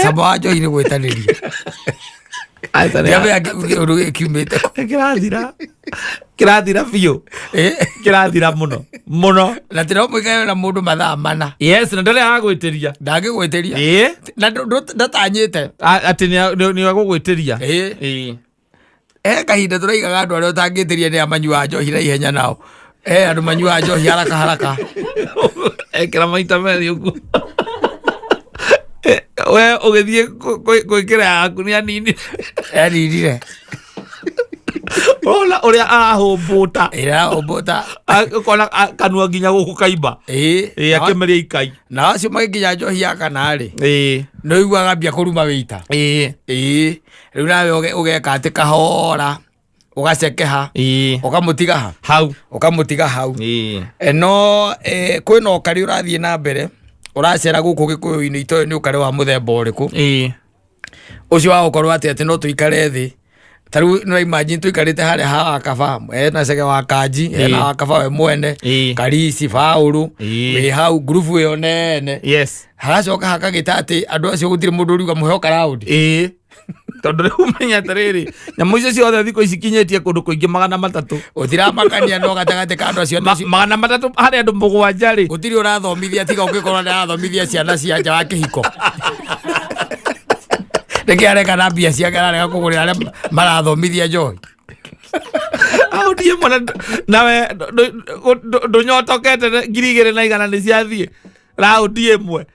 A: Sabo ajo ine gwetaniria. Yabe uruge kiumete.
C: Kirathira biu. Kirathira muno.
A: Na tira muikayo na mundu mathaa mana.
C: Yes, na ndare agwitiria.
A: Ndagigwitiria. Na ndatanyite.
C: Ati ni agugwitiria.
A: Kahinda turaigaga andu aria utangitiria ni amanyua njohi na ihenya nao. Andu manyua njohi haraka.
C: Ekira maita meri uguo. We ugithie gwikira yaku ni anini.
A: Aninire.
C: Ola uria ahumbuta.
A: Ahumbuta.
C: Kona kanua nginya guku kaimba. Akimeria ikai.
A: Na acio magikinya njohi ya kana ri. No iguaga mbia kuruma wita. Riu nawe ugeka ati kahora. Ugacekeha. Ukamutiga hau. No kwina ukari urathie na mbere. Uracera guku gikuyu-ini itoyo ni ukare wa muthemba uriku. Ucio wa ukorwo ati no tuikare thi. Taru no imagine tuikarite haria ha kaba. Na cege wa kanji, na wa kaba we mwene. Karisi faulu. We hau group yo nene.
C: Yes.
A: Haracoka hakagita ati andu acio gutire mundu uriuga muheoka round.
C: Tondu riu umenya atiriri nyamu icio ciothe thikũ ici ikinyitie kundu kuingi magana matatu.
A: Utiramakania no gatagate ka andu acio
C: magana matatu hari andu mugwanja ri.
A: Gutiri urathomithia tiga ugikorwo ni arathomithia ciana cia nja wa kihiko. Niki areka na mbia ciake ararega kugurira aria marathomithia njohi.
C: Audie mwana nawe ndunyotokete ngiri igiri na igana ni ciathie raudi imwe.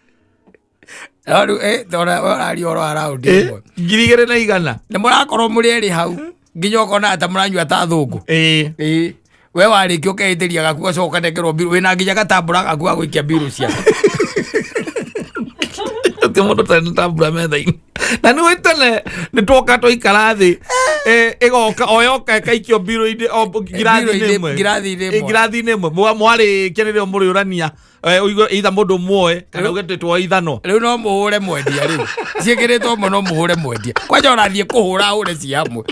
A: Tora warario ro around imwe.
C: Ngiri igiri na igana.
A: Ni murakorwo muri eri hau. Nginya ukona ata muranyua ta thungu. We wariki ukeitiria gaku acoka nekerwo biru wina nginya gatambura gaku gwikia biru cia.
C: Mundu tani tambura metha-ini na ni witane ni twoka twaikara thi igoka oyoka kaikio biru-ini ngirathi-ini imwe mwarikia nirio muriurania uigwe itha mundu mwoe kana ugetitwo ithano
A: riu no muhure mwendia riu ciekiritwo muno muhure mwendia kwanja urathie kuhura hure ci hamwe.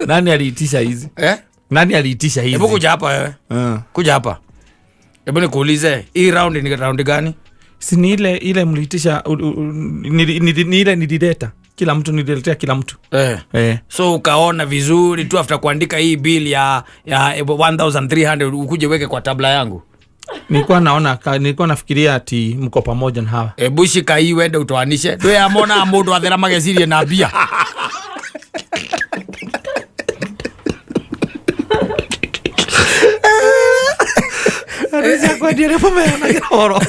C: Nani aliitisha hizi? Nani aliitisha hizi?
A: Hebu kuja hapa wewe. Kuja hapa. Hebu nikuulize, hii round ni round gani?
C: Si ni ile mliitisha ni ile nilileta. Kila mtu nililetea kila mtu.
A: So ukaona vizuri tu after kuandika hii bill ya 1300 ukuje weke kwa tabla yangu.
C: Nilikuwa nafikiria ati mko pamoja na hawa.
A: Hebu shika hii wende utoanishe. Ndio amona mundu athera magecirie na bia.
C: Kwa dire pomea na goro.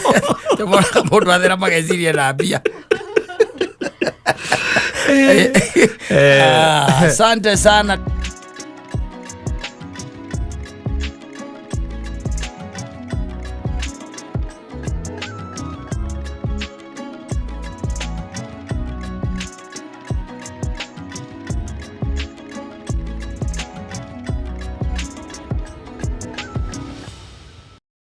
B: Temora mundu athera mageciria na mbia. Asante sana.